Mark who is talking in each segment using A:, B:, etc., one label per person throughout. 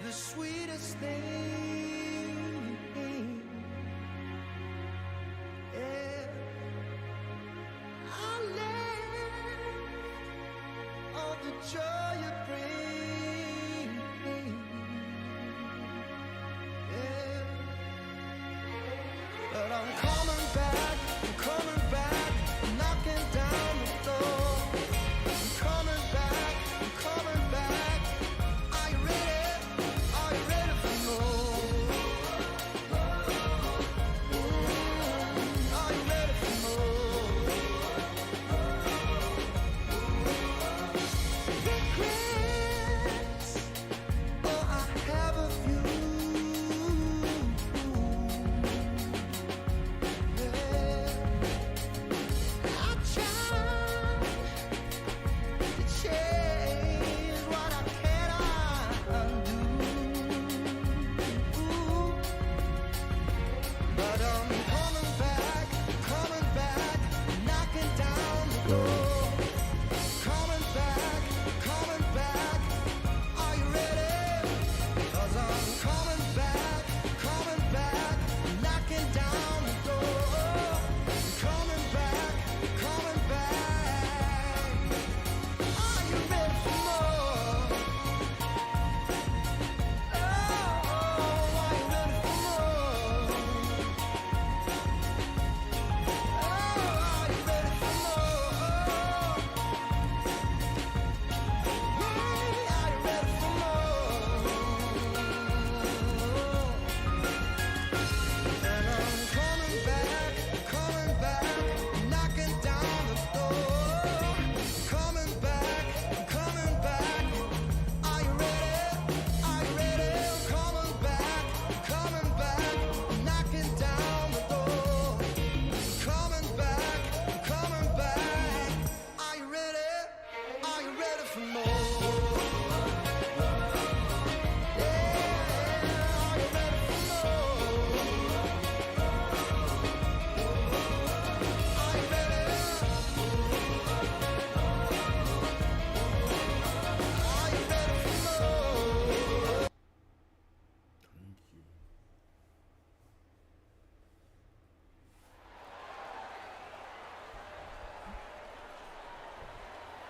A: the sweetest thing. Yeah. I live all the joy you bring. Yeah. But I'm coming back, knocking down the door. I'm coming back, Are you ready? Are you ready for more? Are you ready for more? Regrets, oh, I have a few.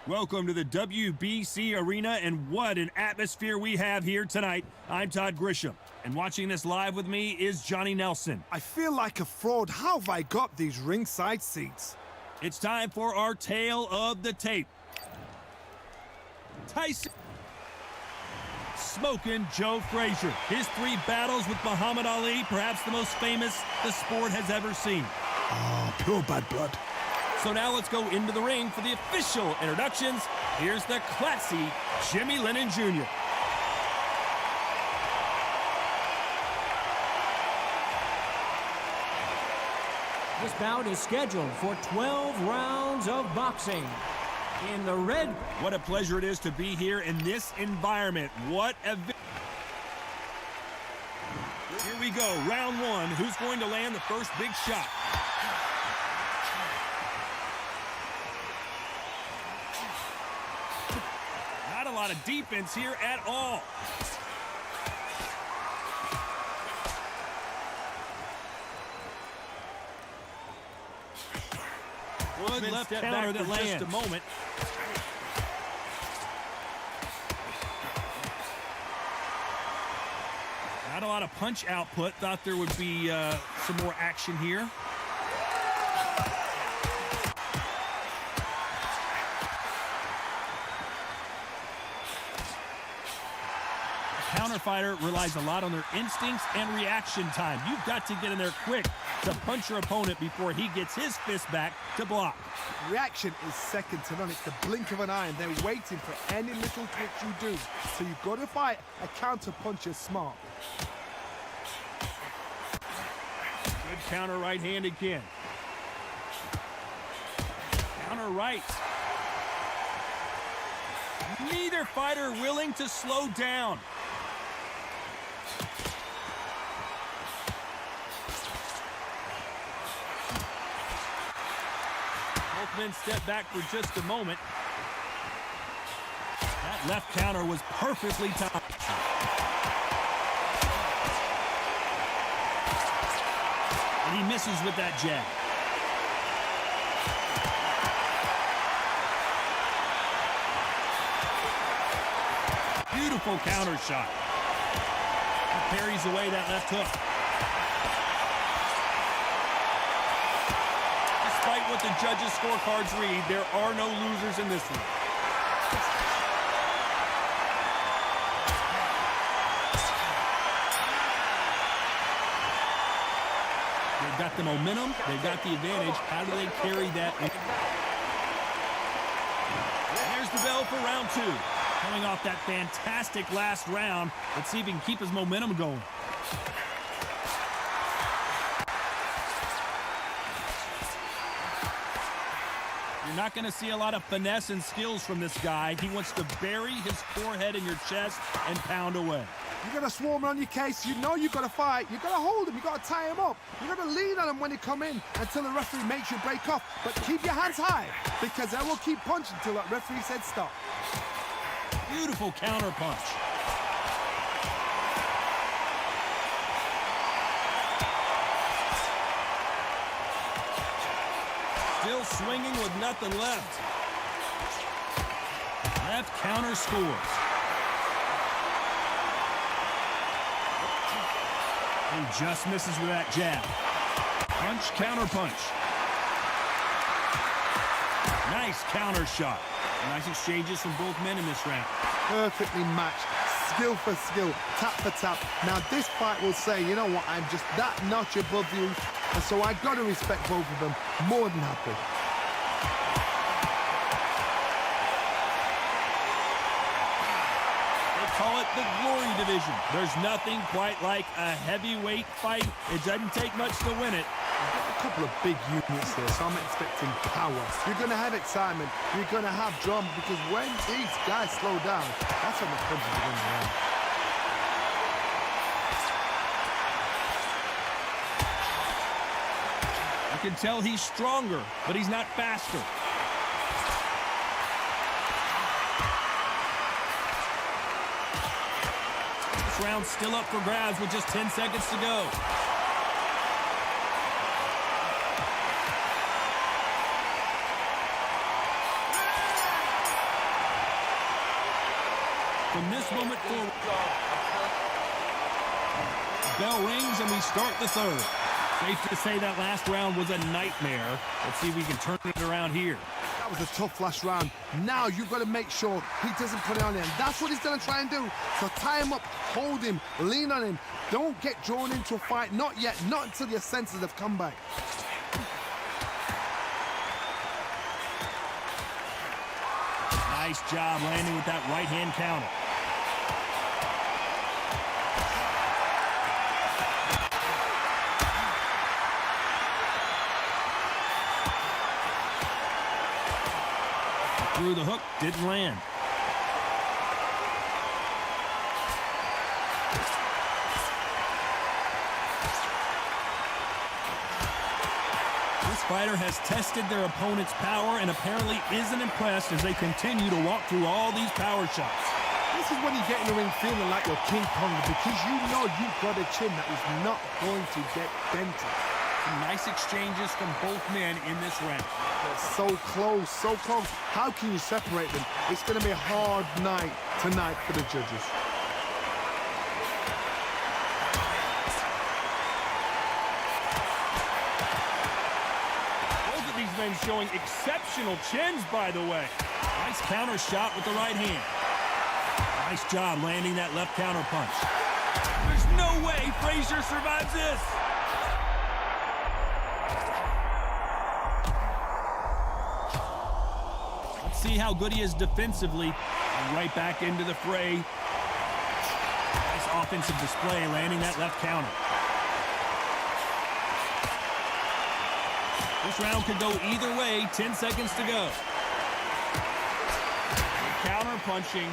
B: Welcome to the WBC Arena, and what an atmosphere we have here tonight. I'm Todd Grisham, and watching this live with me is Johnny Nelson.
C: I feel like a fraud. How have I got these ringside seats?
B: It's time for our tale of the tape. Tyson smoking Joe Frazier. His 3 battles with Muhammad Ali, perhaps the most famous the sport has ever seen.
C: Oh, pure bad blood.
B: So now let's go into the ring for the official introductions. Here's the classy Jimmy Lennon Jr.
D: This bout is scheduled for 12 rounds of boxing. In the red...
B: What a pleasure it is to be here in this environment. What a... Here we go, round 1. Who's going to land the first big shot? Not a lot of defense here at all. Good left counter that lands. Just a moment. Not a lot of punch output. Thought there would be some more action here. Counter fighter relies a lot on their instincts and reaction time. You've got to get in there quick to punch your opponent before he gets his fist back to block.
C: Reaction is second to none. It's the blink of an eye, and they're waiting for any little twitch you do. So you've got to fight a counter puncher smart.
B: Good counter right hand again. Counter right. Neither fighter willing to slow down. Both men step back for just a moment. That left counter was perfectly timed. And he misses with that jab. Beautiful counter shot. He parries away that left hook. Despite what the judges' scorecards read, there are no losers in this one. They've got the momentum. They've got the advantage. How do they carry that? There's the bell for round 2. Coming off that fantastic last round. Let's see if he can keep his momentum going. You're not going to see a lot of finesse and skills from this guy. He wants to bury his forehead in your chest and pound away.
C: You're going to swarm on your case. You know you've got to fight. You've got to hold him. You've got to tie him up. You've got to lean on him when you come in until the referee makes you break off. But keep your hands high because they will keep punching until that referee said stop.
B: Beautiful counter punch. Still swinging with nothing left. Left counter scores. He just misses with that jab. Punch, counter punch. Nice counter shot. Nice exchanges from both men in this round.
C: Perfectly matched. Skill for skill. Tap for tap. Now this fight will say, you know what, I'm just that notch above you. And so I got to respect both of them. More than happy.
B: Call it the glory division. There's nothing quite like a heavyweight fight. It doesn't take much to win it.
C: A couple of big units here, so I'm expecting power. You're going to have excitement. You're going to have drama because when these guys slow down, that's when the punches are going to land.
B: You can tell he's stronger, but he's not faster. Round still up for grabs with just 10 seconds to go. From this moment forward, bell rings and we start the third. Safe to say that last round was a nightmare. Let's see if we can turn it around here.
C: That was a tough last round. Now you've got to make sure he doesn't put it on him. That's what he's going to try and do. So tie him up, hold him, lean on him. Don't get drawn into a fight. Not yet. Not until your senses have come back.
B: Nice job landing with that right hand counter. Through the hook, didn't land. This fighter has tested their opponent's power and apparently isn't impressed as they continue to walk through all these power shots.
C: This is when you get in the ring feeling like you're King Kong because you know you've got a chin that is not going to get dented.
B: Some nice exchanges from both men in this round.
C: So close, so close. How can you separate them? It's going to be a hard night tonight for the judges.
B: Both of these men showing exceptional chins, by the way. Nice counter shot with the right hand. Nice job landing that left counter punch. There's no way Frazier survives this. See how good he is defensively. And right back into the fray. Nice offensive display, landing that left counter. This round could go either way. 10 seconds to go. Counter punching.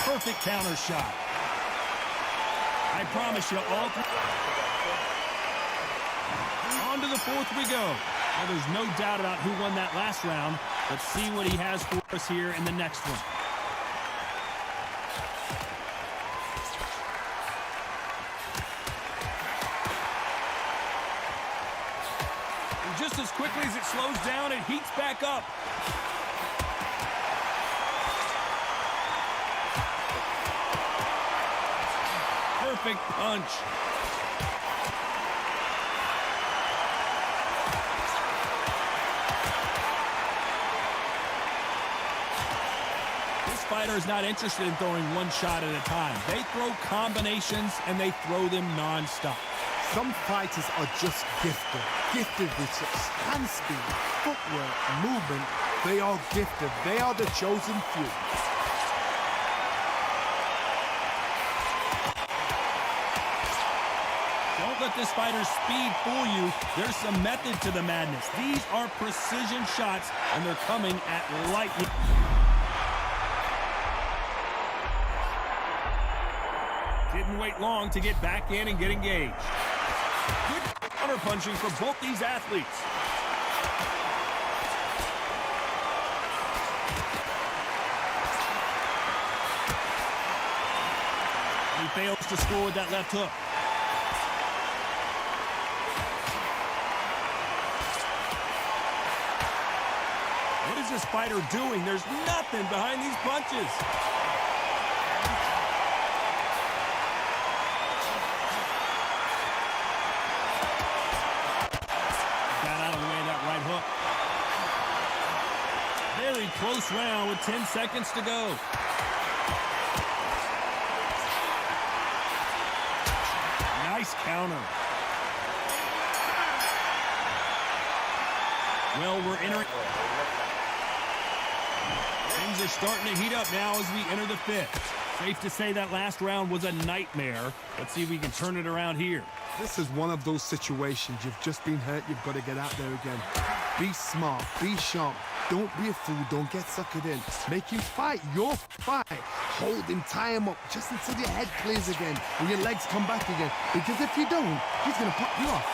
B: Perfect counter shot. I promise you, all three. On to the fourth we go. Well, there's no doubt about who won that last round. Let's see what he has for us here in the next one. almost as quickly as it slows down, it heats back up. Perfect punch. This fighter is not interested in throwing one shot at a time. They throw combinations, and they throw them non-stop.
C: Some fighters are just gifted with such hand speed, footwork, movement. They are gifted. They are the chosen few.
B: Don't let this fighter's speed fool you. There's some method to the madness. These are precision shots, and they're coming at lightning. Didn't wait long to get back in and get engaged. Good counter-punching for both these athletes. He fails to score with that left hook. What is this fighter doing? There's nothing behind these punches. Very close round with 10 seconds to go. Nice counter. Well, we're entering. Things are starting to heat up now as we enter the fifth. Safe to say that last round was a nightmare. Let's see if we can turn it around here.
C: This is one of those situations. You've just been hurt. You've got to get out there again. Be smart. Be sharp. Don't be a fool. Don't get suckered in. Make him fight your fight. Hold him, tie him up just until your head clears again and your legs come back again. Because if you don't, he's going to pop you off.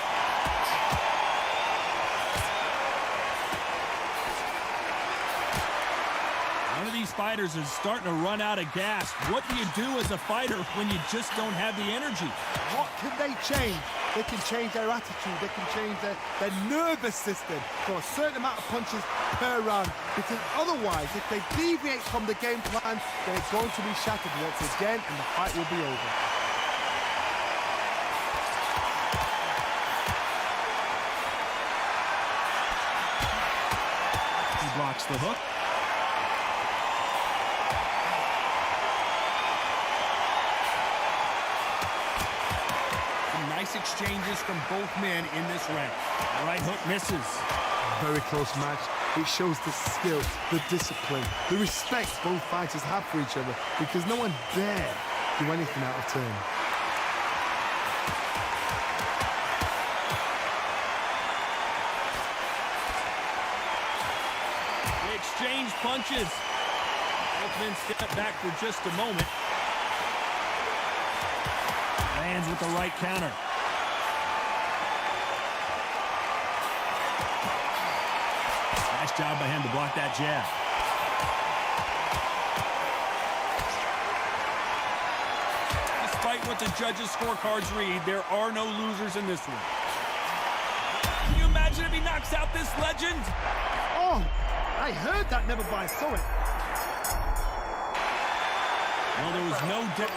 B: One of these fighters is starting to run out of gas. What do you do as a fighter when you just don't have the energy?
C: What can they change? They can change their attitude. They can change their nervous system for a certain amount of punches per round. Because otherwise, if they deviate from the game plan, they're going to be shattered once again, and the fight will be over.
B: He blocks the hook. Nice exchanges from both men in this round. The right hook misses.
C: Very close match. It shows the skill, the discipline, the respect both fighters have for each other, because no one dare do anything out of turn.
B: They exchange punches. Both men step back for just a moment. Lands with the right counter. Nice job by him to block that jab. Despite what the judges' scorecards read, there are no losers in this one. Can you imagine if he knocks out this legend?
C: Oh, I heard that, never by saw it.
B: Well, there was no doubt.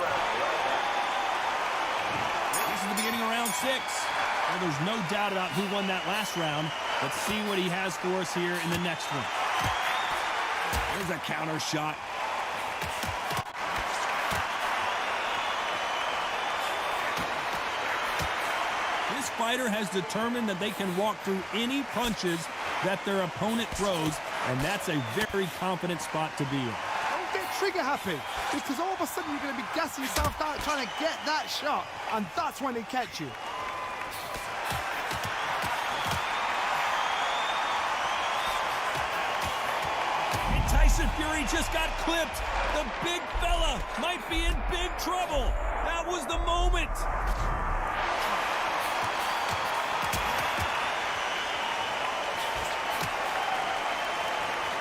B: This is the beginning of round 6. Well, there's no doubt about who won that last round. Let's see what he has for us here in the next one. There's a counter shot. This fighter has determined that they can walk through any punches that their opponent throws, and that's a very confident spot to be in.
C: Don't get trigger happy, because all of a sudden you're going to be gassing yourself out trying to get that shot, and that's when they catch you.
B: Tyson Fury just got clipped. The big fella might be in big trouble. That was the moment.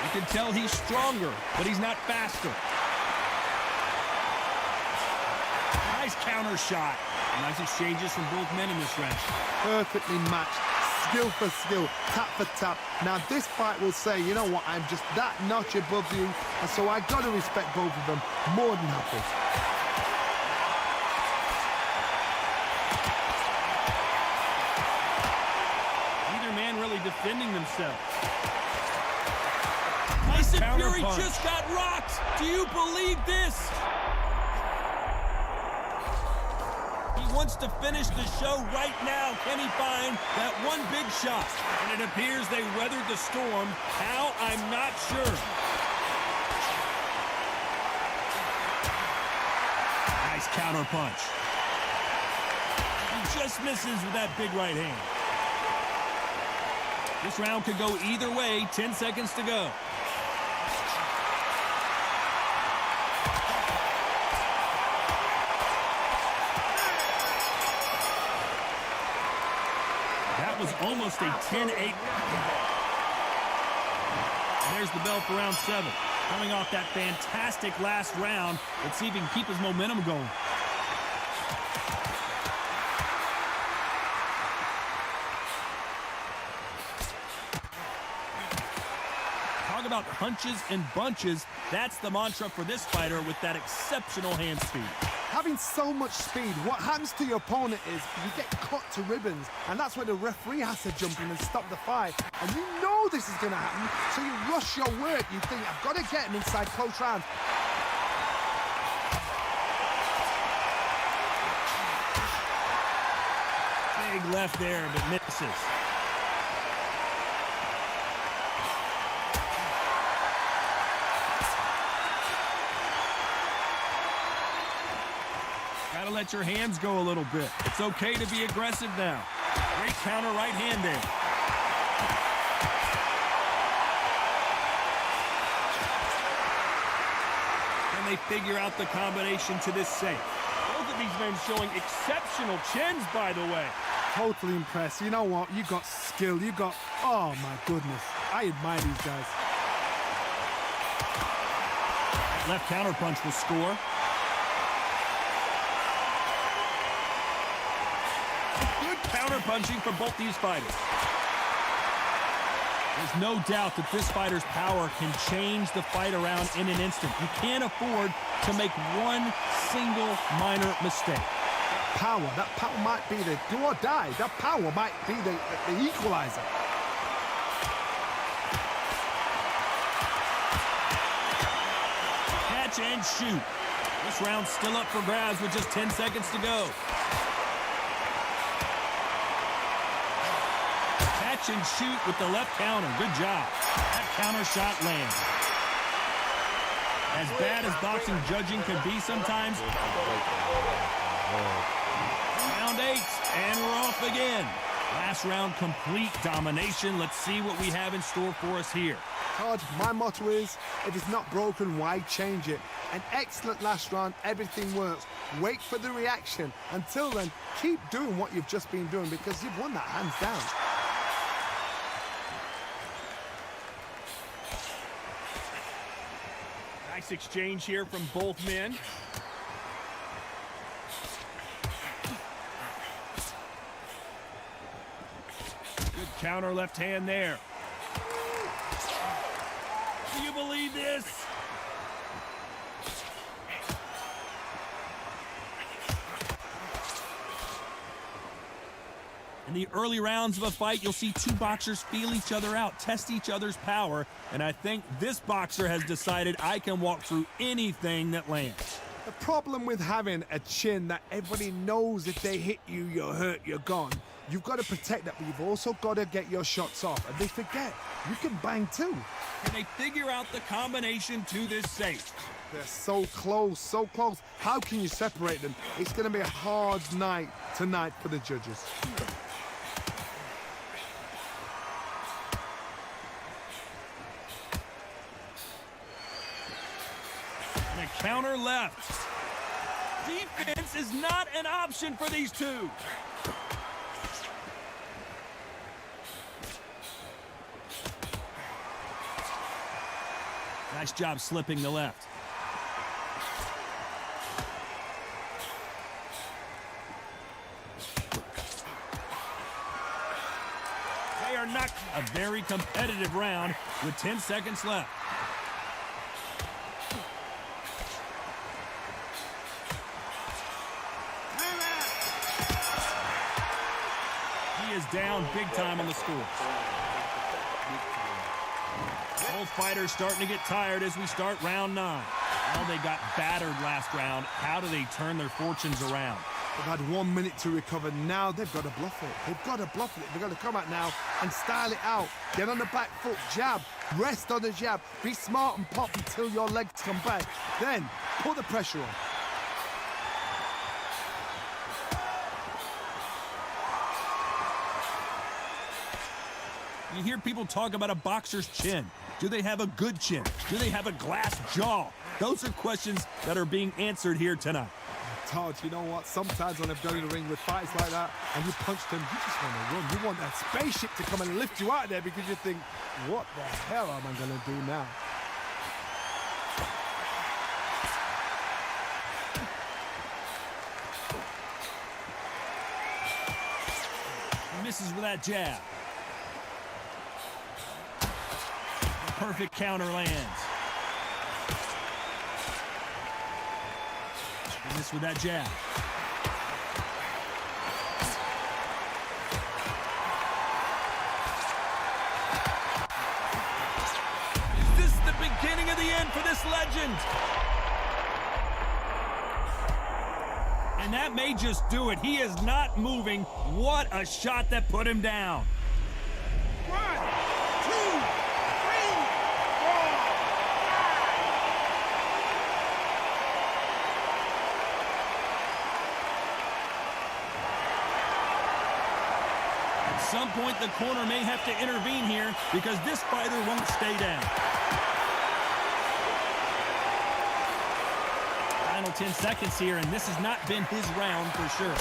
B: You can tell he's stronger, but he's not faster. Nice counter shot. Nice exchanges from both men in this round.
C: Perfectly matched, skill for skill, tap for tap. Now this fight will say, you know what, I'm just that notch above you, and so I got to respect both of them more than happy.
B: Neither man really defending themselves.
D: Tyson
B: Counter
D: Fury
B: punch.
D: just got rocked. Do you believe this?
B: He wants to finish the show right now. Can he find that one big shot? And it appears they weathered the storm. How? I'm not sure. Nice counter punch. He just misses with that big right hand. This round could go either way. 10 seconds to go. That was almost a 10-8. There's the bell for round 7. Coming off that fantastic last round. Let's see if he can keep his momentum going. Talk about hunches and bunches. That's the mantra for this fighter with that exceptional hand speed.
C: Having so much speed, what happens to your opponent is you get cut to ribbons, and that's where the referee has to jump in and stop the fight. And you know this is going to happen, so you rush your work. You think, I've got to get him inside close rounds.
B: Big left there, but misses. Gotta let your hands go a little bit. It's okay to be aggressive now. Great counter right hand there. Can they figure out the combination to this safe? Both of these men showing exceptional chins, by the way.
C: Totally impressed. You know what? You got skill. You got... Oh, my goodness. I admire these guys.
B: Left counter punch will score. Good counter punching for both these fighters. There's no doubt that this fighter's power can change the fight around in an instant. You can't afford to make one single minor mistake.
C: That power might be the do or die. That power might be the equalizer.
B: Catch and shoot. This round's still up for grabs with just 10 seconds to go. Catch and shoot with the left counter. Good job. That counter shot lands. As bad as boxing judging can be sometimes. Round 8, and we're off again. Last round, complete domination. Let's see what we have in store for us here.
C: Todd, my motto is, if it's not broken, why change it? An excellent last round, everything works. Wait for the reaction. Until then, keep doing what you've just been doing because you've won that hands down.
B: Nice exchange here from both men. Good counter left hand there. Do you believe this? In the early rounds of a fight, you'll see two boxers feel each other out, test each other's power, and I think this boxer has decided I can walk through anything that lands.
C: The problem with having a chin that everybody knows if they hit you, you're hurt, you're gone. You've got to protect that, but you've also got to get your shots off. And they forget, you can bang too.
B: Can they figure out the combination to this safe?
C: They're so close, so close. How can you separate them? It's going to be a hard night tonight for the judges.
B: And a counter left. Defense is not an option for these two. Nice job slipping the left. a very competitive round with 10 seconds left. He is down big time on the score. Both fighters starting to get tired as we start round 9. Well, they got battered last round. How do they turn their fortunes around?
C: They've had 1 minute to recover. Now they've got to bluff it. They've got to bluff it. They've got to come out now and style it out. Get on the back foot, jab, rest on the jab. Be smart and pop until your legs come back. Then put the pressure on.
B: You hear people talk about a boxer's chin. Do they have a good chin? Do they have a glass jaw? Those are questions that are being answered here tonight.
C: Todd, you know what? Sometimes when I've done in the ring with fights like that and you punch them, you just want to run. You want that spaceship to come and lift you out of there because you think, what the hell am I going to do now?
B: He misses with that jab. The perfect counter lands. This with that jab. Is this the beginning of the end for this legend? And that may just do it. He is not moving. What a shot that put him down.
A: 1, 2, 3, 4.
B: At some point, the corner may have to intervene here because this fighter won't stay down. Final 10 seconds here, and this has not been his round for sure.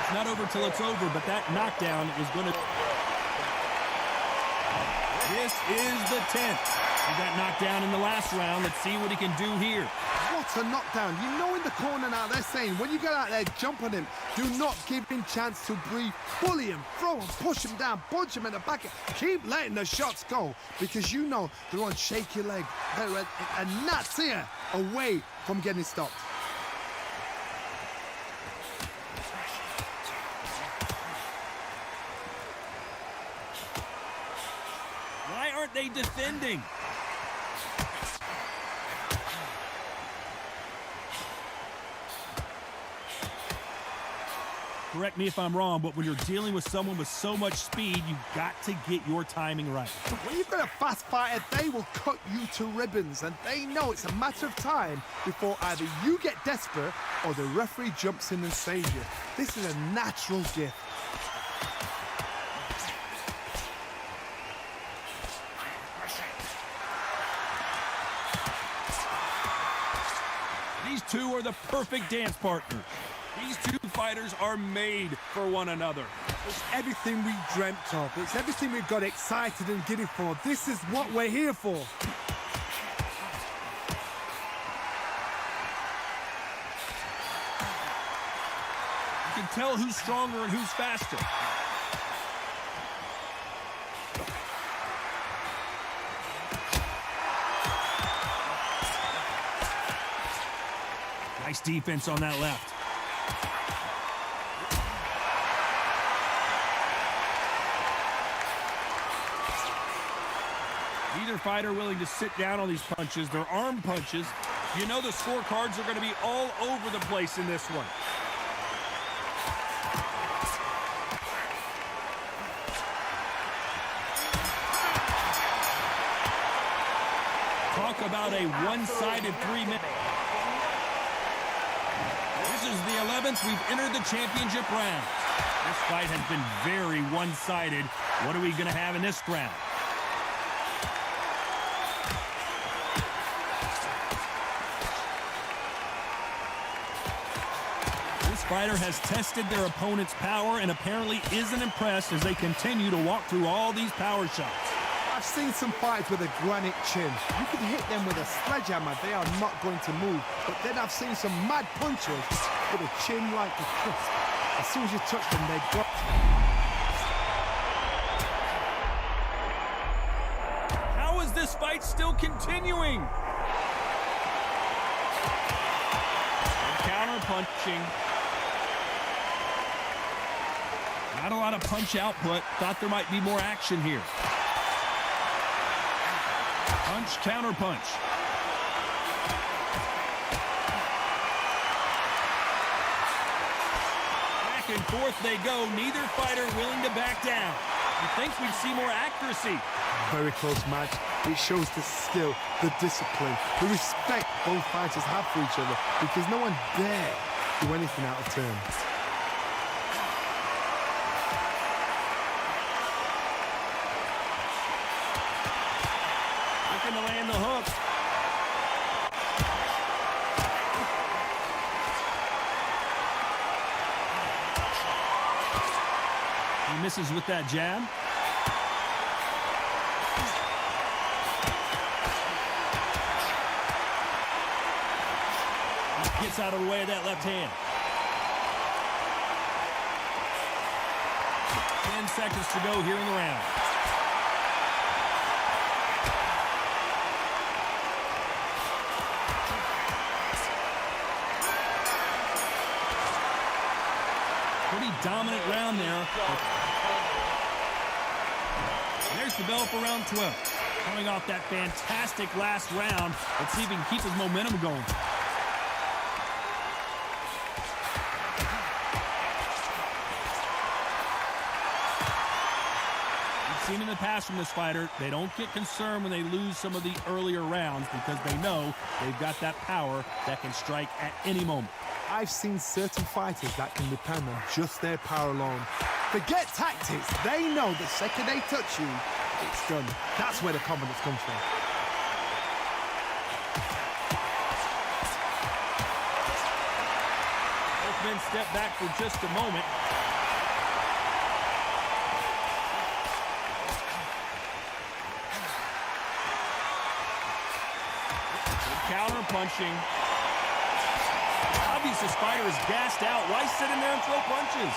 B: It's not over till it's over, but that knockdown is going to... This is the 10th. He got knocked down in the last round. Let's see what he can do here.
C: What a knockdown. You know in the corner now they're saying when you get out there, jump on him. Do not give him chance to breathe. Bully him, throw him, push him down, punch him in the back. Keep letting the shots go because you know they're on shaky leg. And that's here away from getting stopped.
B: Why aren't they defending? Correct me if I'm wrong, but when you're dealing with someone with so much speed, you've got to get your timing right.
C: When you've got a fast fighter, they will cut you to ribbons, and they know it's a matter of time before either you get desperate or the referee jumps in and saves you. This is a natural gift.
B: These two are the perfect dance partners. These two fighters are made for one another.
C: It's everything we dreamt of. It's everything we got excited and giddy for. This is what we're here for.
B: You can tell who's stronger and who's faster. Nice defense on that left. Neither fighter willing to sit down on these punches. They're arm punches. You know the scorecards are going to be all over the place in this one. Talk about a one-sided 3-minute. This is the 11th. We've entered the championship round. This fight has been very one-sided. What are we going to have in this round? This fighter has tested their opponent's power and apparently isn't impressed as they continue to walk through all these power shots.
C: I've seen some fighters with a granite chin. You can hit them with a sledgehammer, they are not going to move. But then I've seen some mad punchers with a chin like a crisp. As soon as you touch them, they drop.
B: How is this fight still continuing? Counter punching. Not a lot of punch output. Thought there might be more action here. Punch, counter punch. Back and forth they go. Neither fighter willing to back down. You think we'd see more accuracy.
C: Very close match. It shows the skill, the discipline, the respect both fighters have for each other, because no one dare do anything out of turn.
B: Looking to land the hook. He misses with that jab. Gets out of the way of that left hand. 10 seconds to go here in the round. Pretty dominant round there. There's the bell for round 12. Coming off that fantastic last round. Let's see if he can keep his momentum going. Seen in the past from this fighter, they don't get concerned when they lose some of the earlier rounds because they know they've got that power that can strike at any moment.
C: I've seen certain fighters that can depend on just their power alone. Forget tactics. They know the second they touch you, it's done. That's where the confidence comes from.
B: Both men step back for just a moment. Counter punching. Obvious this fighter is gassed out. Why sit in there and throw punches?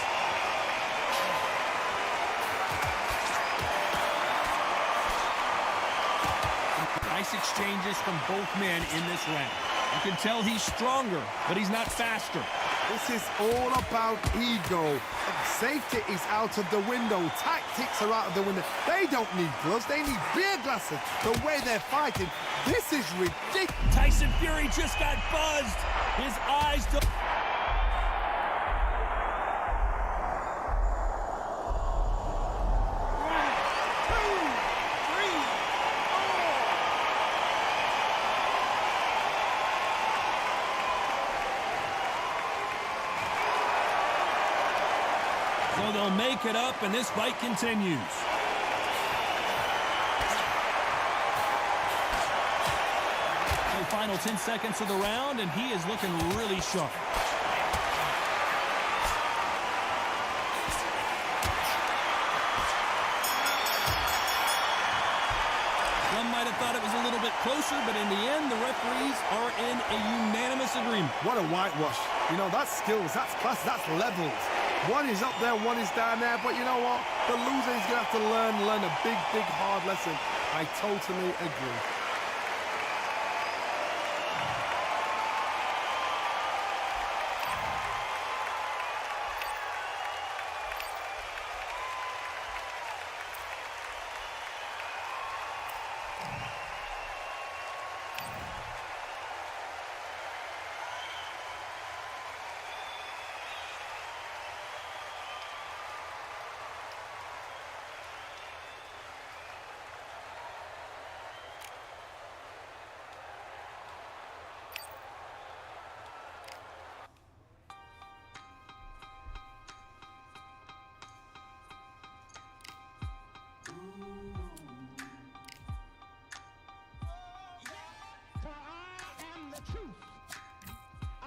B: Nice exchanges from both men in this round. You can tell he's stronger, but he's not faster.
C: This is all about ego. Safety is out of the window. Tactics are out of the window. They don't need gloves. They need beer glasses. The way they're fighting, this is ridiculous.
B: Tyson Fury just got buzzed. His eyes don't... So they'll make it up, and this fight continues. The final 10 seconds of the round, and he is looking really sharp. Some might have thought it was a little bit closer, but in the end, the referees are in a unanimous agreement.
C: What a whitewash. You know, that's skills, that's class, that's levels. One is up there, one is down there, but you know what? The loser is going to have to learn a big, big, hard lesson. I totally agree.
E: Truth. I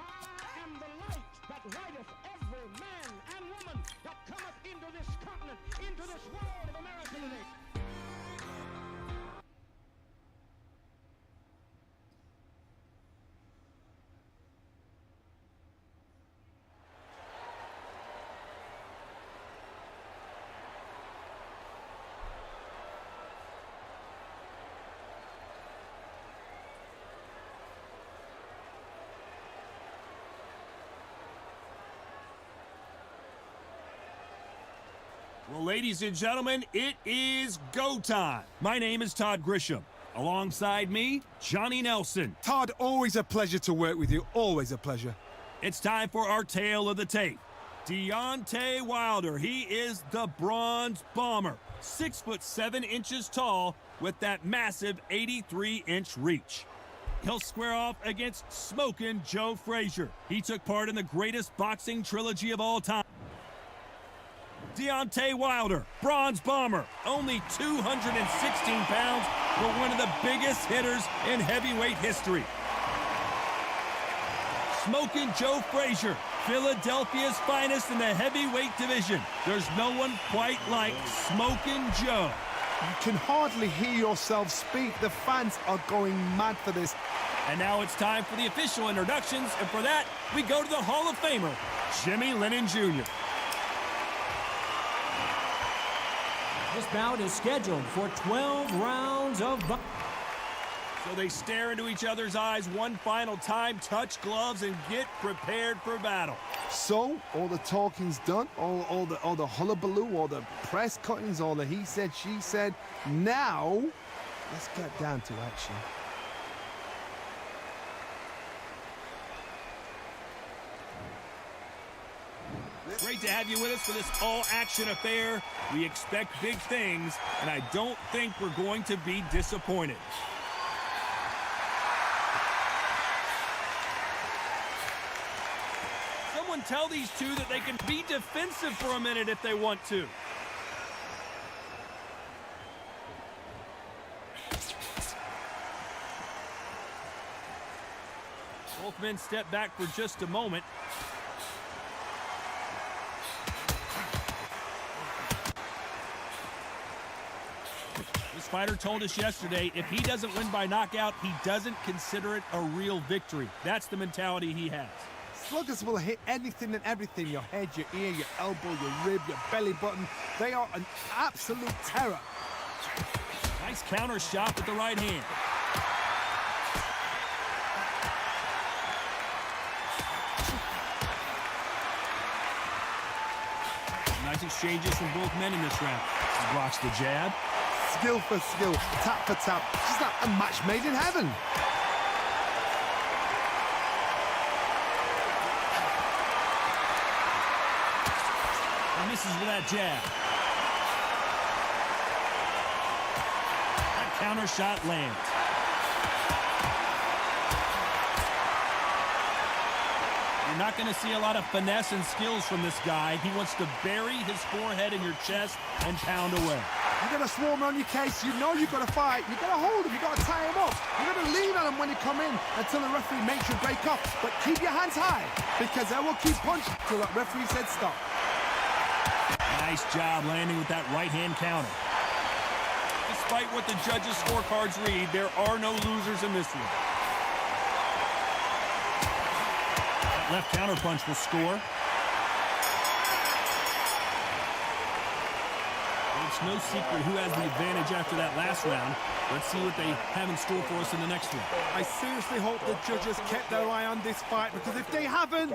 E: am the light that lighteth every man and woman that cometh into this continent, into this world of America today.
B: Well, ladies and gentlemen, it is go time. My name is Todd Grisham. Alongside me, Johnny Nelson.
C: Todd, always a pleasure to work with you. Always a pleasure.
B: It's time for our tale of the tape. Deontay Wilder, he is the Bronze Bomber. 6'7" tall with that massive 83-inch reach. He'll square off against Smokin' Joe Frazier. He took part in the greatest boxing trilogy of all time. Deontay Wilder, Bronze Bomber, only 216 pounds, but one of the biggest hitters in heavyweight history. Smokin' Joe Frazier, Philadelphia's finest in the heavyweight division. There's no one quite like Smokin' Joe.
C: You can hardly hear yourself speak. The fans are going mad for this.
B: And now it's time for the official introductions, and for that, we go to the Hall of Famer, Jimmy Lennon Jr.
D: This bout is scheduled for 12 rounds of boxing.
B: So they stare into each other's eyes one final time, touch gloves, and get prepared for battle.
C: So, all the talking's done, all the hullabaloo, all the press cuttings, all the he said, she said. Now, let's get down to action.
B: Great to have you with us for this all-action affair. We expect big things, and I don't think we're going to be disappointed. Someone tell these two that they can be defensive for a minute if they want to. Both men step back for just a moment. This fighter told us yesterday, if he doesn't win by knockout, he doesn't consider it a real victory. That's the mentality he has.
C: Sluggers will hit anything and everything. Your head, your ear, your elbow, your rib, your belly button. They are an absolute terror.
B: Nice counter shot with the right hand. Nice exchanges from both men in this round. He blocks the jab.
C: Skill for skill, tap for tap. Just like a match made in heaven.
B: And misses with that jab. That counter shot lands. You're not going to see a lot of finesse and skills from this guy. He wants to bury his forehead in your chest and pound away.
C: You're going to swarm on your case. You know you've got to fight. You've got to hold him. You've got to tie him up. You're going to lean on him when you come in until the referee makes you break off. But keep your hands high because they will keep punching until that referee said stop.
B: Nice job landing with that right-hand counter. Despite what the judges' scorecards read, there are no losers in this one. That left counter punch will score. It's no secret who has the advantage after that last round. Let's see what they have in store for us in the next one.
C: I seriously hope the judges kept their eye on this fight because if they haven't...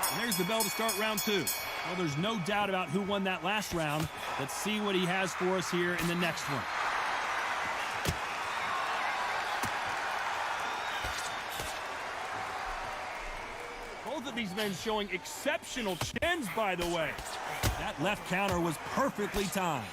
B: And there's the bell to start round two. Well, there's no doubt about who won that last round. Let's see what he has for us here in the next one. Both of these men showing exceptional chins, by the way. That left counter was perfectly timed.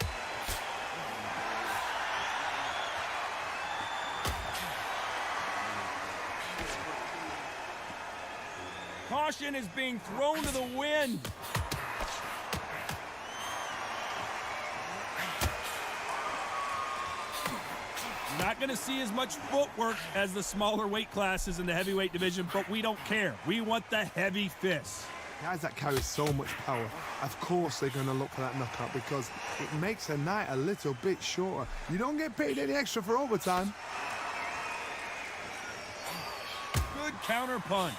B: Caution is being thrown to the wind. You're not going to see as much footwork as the smaller weight classes in the heavyweight division, but we don't care. We want the heavy fists.
C: Guys that carry so much power, of course they're going to look for that knockout because it makes a night a little bit shorter. You don't get paid any extra for overtime.
B: Good counter punch.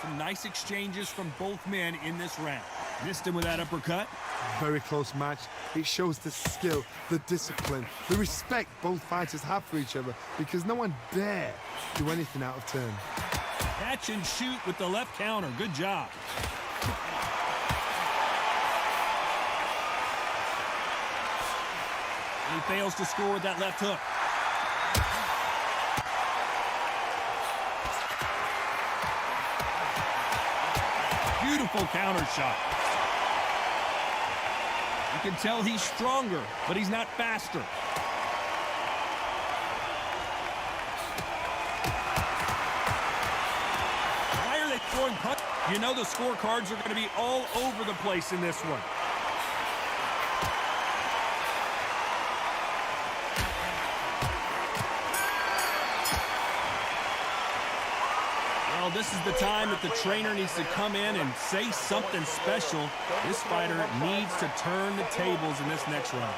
B: Some nice exchanges from both men in this round. Missed him with that uppercut.
C: Very close match. It shows the skill, the discipline, the respect both fighters have for each other because no one dare do anything out of turn.
B: Catch and shoot with the left counter. Good job. And he fails to score with that left hook. Beautiful counter shot. You can tell he's stronger, but he's not faster. Why are they throwing punches? You know the scorecards are going to be all over the place in this one. Well, this is the time that the trainer needs to come in and say something special. This fighter needs to turn the tables in this next round.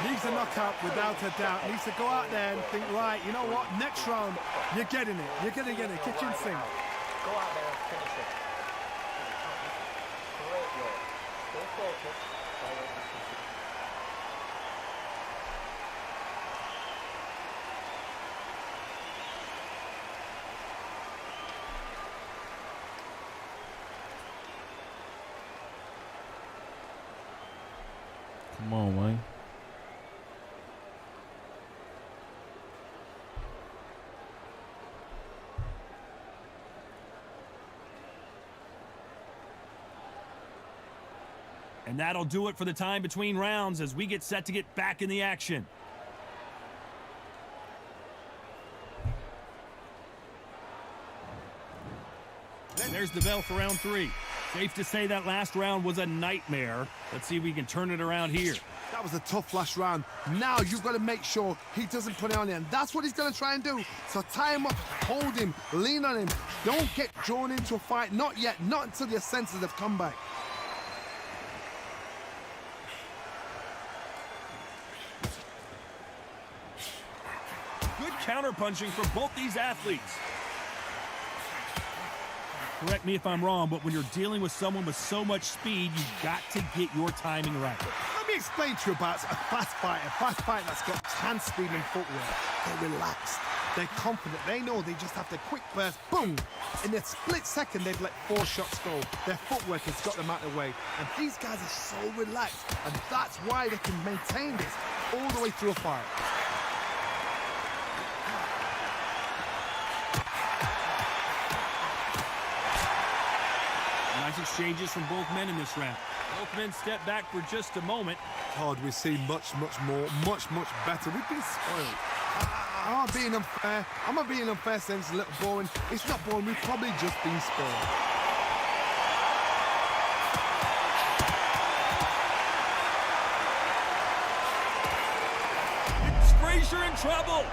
F: Needs a knockout without a doubt. Needs to go out there and think, right, you know what, next round, you're getting it. You're going to get it. Kitchen sink.
G: Go out there and finish it. Great work. Stay focused.
H: Come on, Wayne.
B: And that'll do it for the time between rounds as we get set to get back in the action. There's the bell for round 3. Safe to say that last round was a nightmare. Let's see if we can turn it around here.
C: That was a tough last round. Now you've got to make sure he doesn't put it on you. And that's what he's going to try and do. So tie him up, hold him, lean on him. Don't get drawn into a fight. Not yet. Not until your senses have come back.
B: Good counterpunching for both these athletes. Correct me if I'm wrong, but when you're dealing with someone with so much speed, you've got to get your timing right.
F: Let me explain to you about a fast fighter that's got hand speed and footwork. They're relaxed. They're confident. They know they just have to quick burst, boom. In a split second, they've let 4 shots go. Their footwork has got them out of the way. And these guys are so relaxed. And that's why they can maintain this all the way through a fight.
B: Nice exchanges from both men in this round. Both men step back for just a moment.
C: God, we've seen much more, much better. We've been spoiled. I'm not being unfair. I'm not being unfair saying it's a little boring. It's not boring. We've probably just been spoiled.
B: It's Frazier in trouble.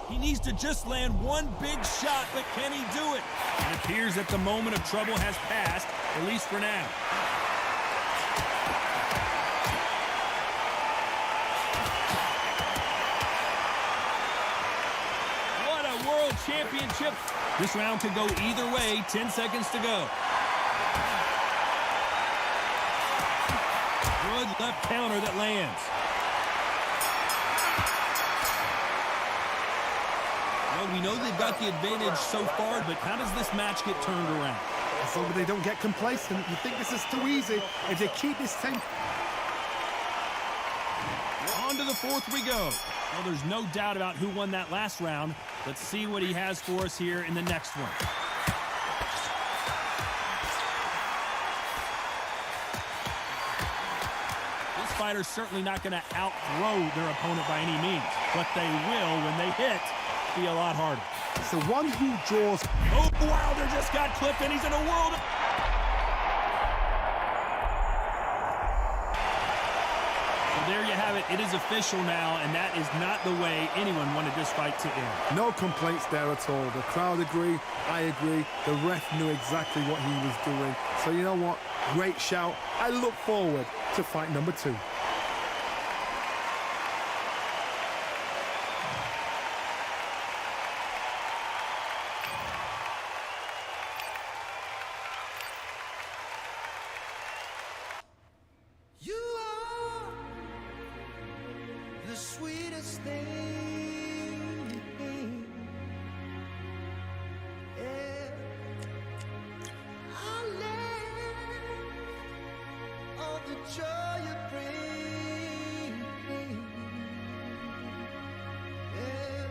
B: He needs to just land one big shot, but can he do it? It appears that the moment of trouble has passed, at least for now. What a world championship. This round could go either way. 10 seconds to go. Good left counter that lands. Well, we know they've got the advantage so far, but how does this match get turned around?
F: So they don't get complacent. You think this is too easy. If they keep this tempo.
B: On to the 4th we go. Well, there's no doubt about who won that last round. Let's see what he has for us here in the next one. This fighter's certainly not going to outthrow their opponent by any means, but they will, when they hit, be a lot harder.
C: It's the one who draws.
B: Oh, Wilder just got clipped, and he's in a world of... Well, there you have it. It is official now, and that is not the way anyone wanted this fight to end.
C: No complaints there at all. The crowd agree. I agree. The ref knew exactly what he was doing. So you know what? Great shout. I look forward to fight number 2.
A: sweetest thing. Yeah. I live all the joy you bring. Yeah.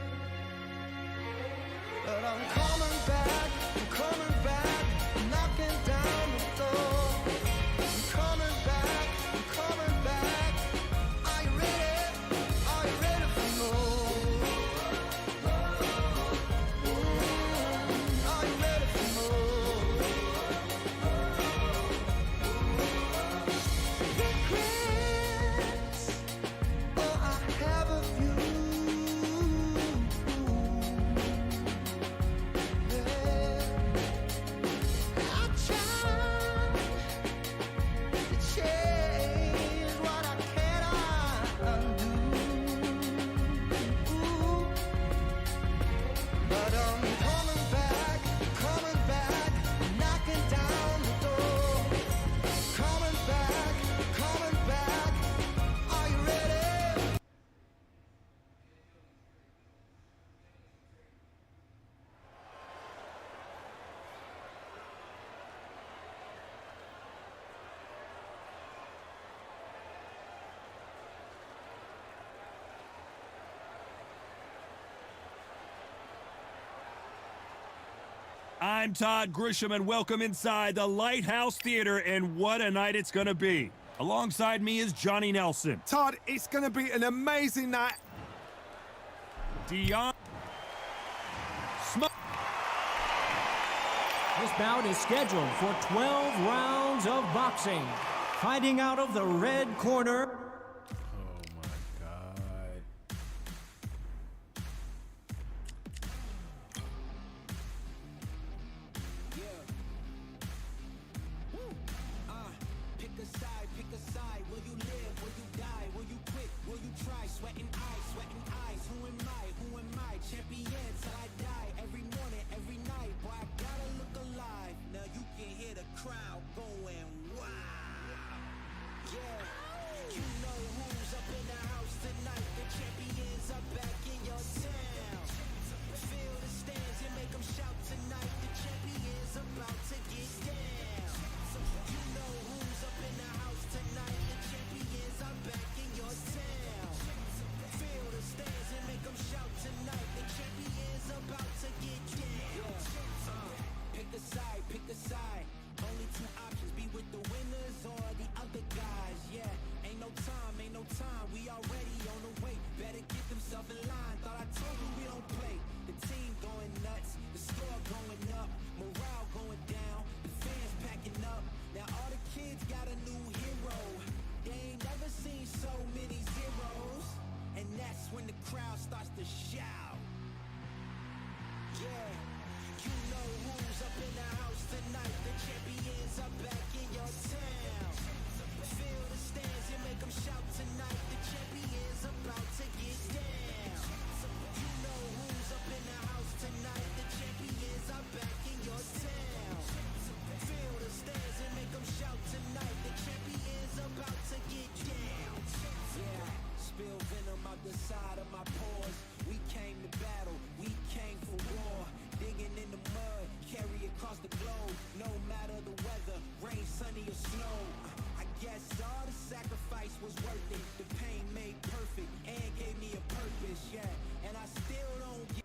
A: But I'm coming back, knocking down the door. I'm coming back, Are you ready for more? Are you ready for more? Regrets, oh, I have a few. Yeah. I tried to change what I cannot undo. But I'm coming back, knocking down the door. Coming back, are you ready?
B: I'm Todd Grisham, and welcome inside the Lighthouse Theater, and what a night it's going to be. Alongside me is Johnny Nelson.
F: Todd, it's going to be an amazing night.
B: Dion.
D: This bout is scheduled for 12 rounds of boxing. Fighting out of the red corner,
H: Pick a side. Will you live? Will you die? Will you quit? Will you try? Sweating eyes. Who am I? Champion till I die. Every morning, every night. Boy, I gotta look alive. Now you can hear the crowd going wow. Yeah, you know who's up in the house tonight. The champions are back in your town. Feel the stands and make them shout tonight. The champions about to get down. You know who's up in the house tonight. The champions are back in your town. Feel the stands and make them shout tonight. The champions about to get down. Pick a side. Only two options: be with the winners or the other guys. Yeah, ain't no time. We already on the way. Better get themselves in line. Thought I told you we don't play. The team going nuts, the score going up, morale going down, the fans packing up. Now all the kids got a new hero. They ain't never seen so many zeros. And that's when the crowd starts to shout. Yeah, you know who's up in the house tonight. The champions are back in your town. Feel the stands and make them shout tonight. The champions about to get down. You know who's up in the house tonight. The champions are back in your town. Feel the stands and make them shout tonight. The champions about to get down. Yeah, spill venom out the side of my pores. We came to battle, we came for war. Digging in the mud, carry across the globe. No matter the weather, rain, sunny or snow. I guess all the sacrifice was worth it. The pain made perfect and gave me a purpose, yeah. And I still don't get.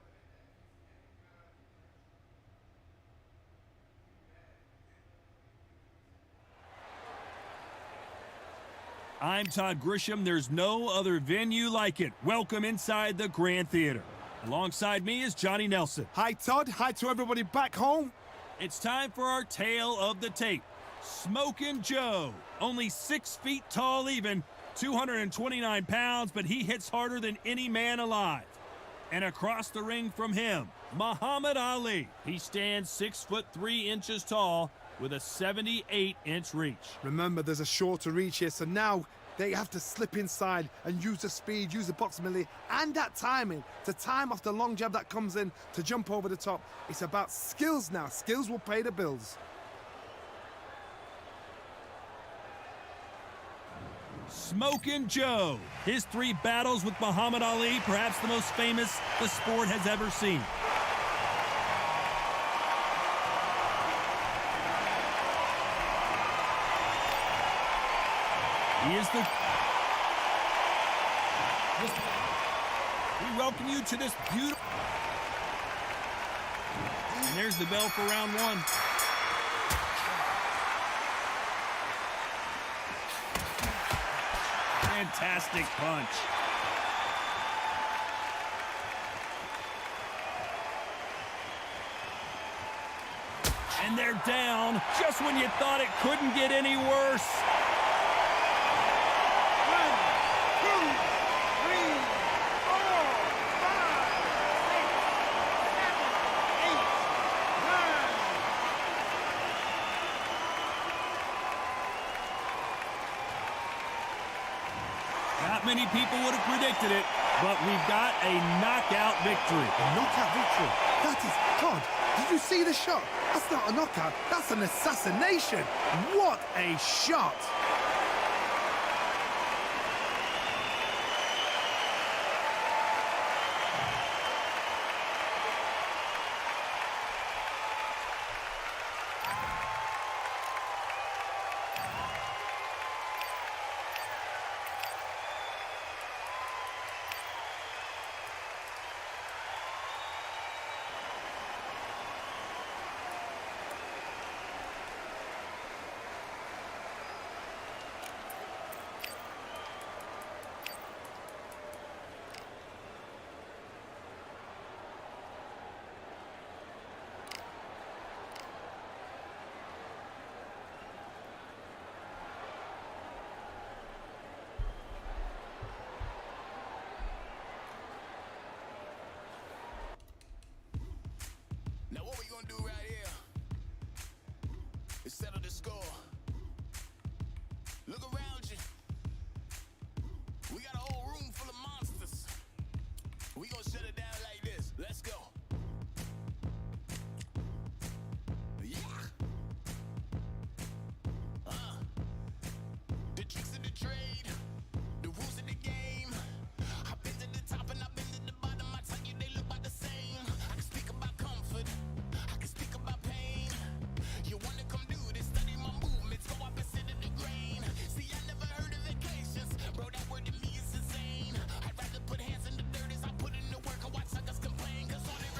B: I'm Todd Grisham. There's no other venue like it. Welcome inside the Grand Theater. Alongside me is Johnny Nelson.
F: Hi, Todd. Hi to everybody back home.
B: It's time for our tale of the tape. Smokin' Joe. Only 6 feet tall even, 229 pounds, but he hits harder than any man alive. And across the ring from him, Muhammad Ali. He stands 6'3" tall with a 78-inch reach.
F: Remember, there's a shorter reach here, so now they have to slip inside and use the speed, use the proximity, and that timing to time off the long jab that comes in to jump over the top. It's about skills now. Skills will pay the bills.
B: Smokin' Joe. His 3 battles with Muhammad Ali, perhaps the most famous the sport has ever seen. He is the... We welcome you to this beautiful... And there's the bell for round 1. Fantastic punch. And they're down just when you thought it couldn't get any worse. 1, 2, 3, 4, 5, 6, 7, 8, 9. Not many people would have predicted it, but we've got a knockout victory.
C: A knockout victory. That is God. Did you see the shot? That's not a knockout. That's an assassination. What a shot.
H: Now what we gonna do right here is settle the score. Look around you. We got a whole room full of monsters. We gonna shut it down like this. Let's go. Yeah. The tricks of the trade, the rules of the game. I've been to the top and I've been to the bottom. I tell you they look about the same. I can speak about comfort. I can speak about pain. You wanna come do this? Study my movements, go opposite of the grain. See, I never heard of vacations, bro. That word to me is insane. I'd rather put hands in the dirt as I put in the work and watch suckers complain. 'Cause all they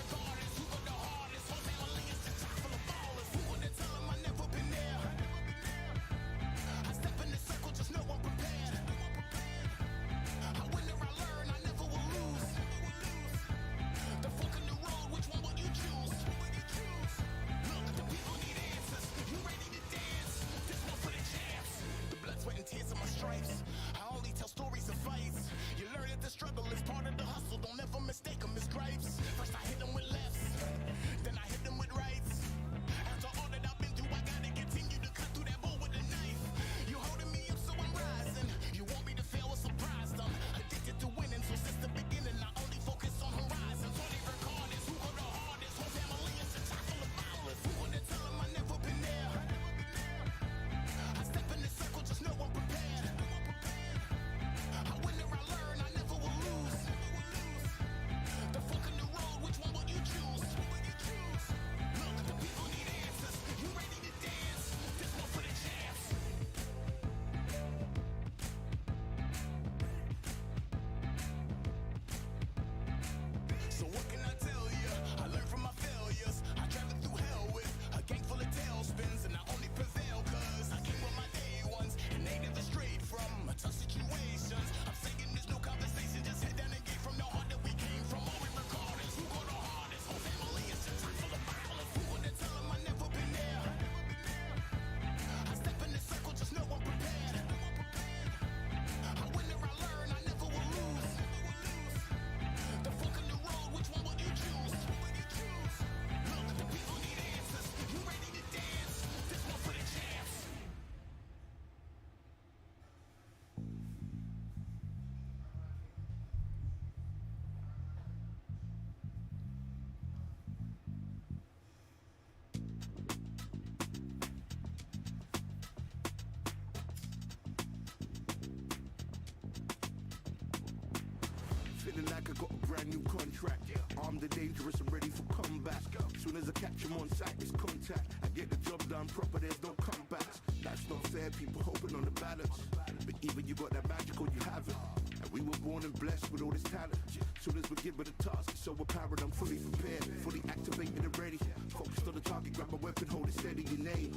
I: like I got a brand new contract. Armed and dangerous and ready for combat. Soon as I catch him on sight, it's contact. I get the job done proper, there's no comebacks. Life's not fair, people hoping on the balance. But even you got that magical, you haven't. And we were born and blessed with all this talent. Soon as we get with the task, it's so apparent I'm fully prepared, fully activated and ready. Focused on the target, grab my weapon, hold it steady, your name.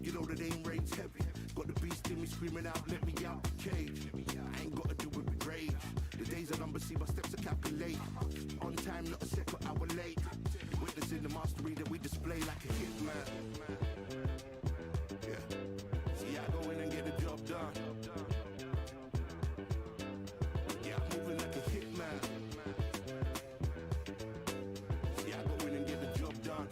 I: You know the name reigns heavy. Got the beast in me screaming out, let me out the cage. I ain't gotta do it with rage. The days are numbered, see my steps are calculate. On time, not a second hour late. Witnessing the mastery that we display like a hitman. Yeah. See, I go in and get the job done. Yeah, I'm moving like a hitman. See, I go in and get the job done.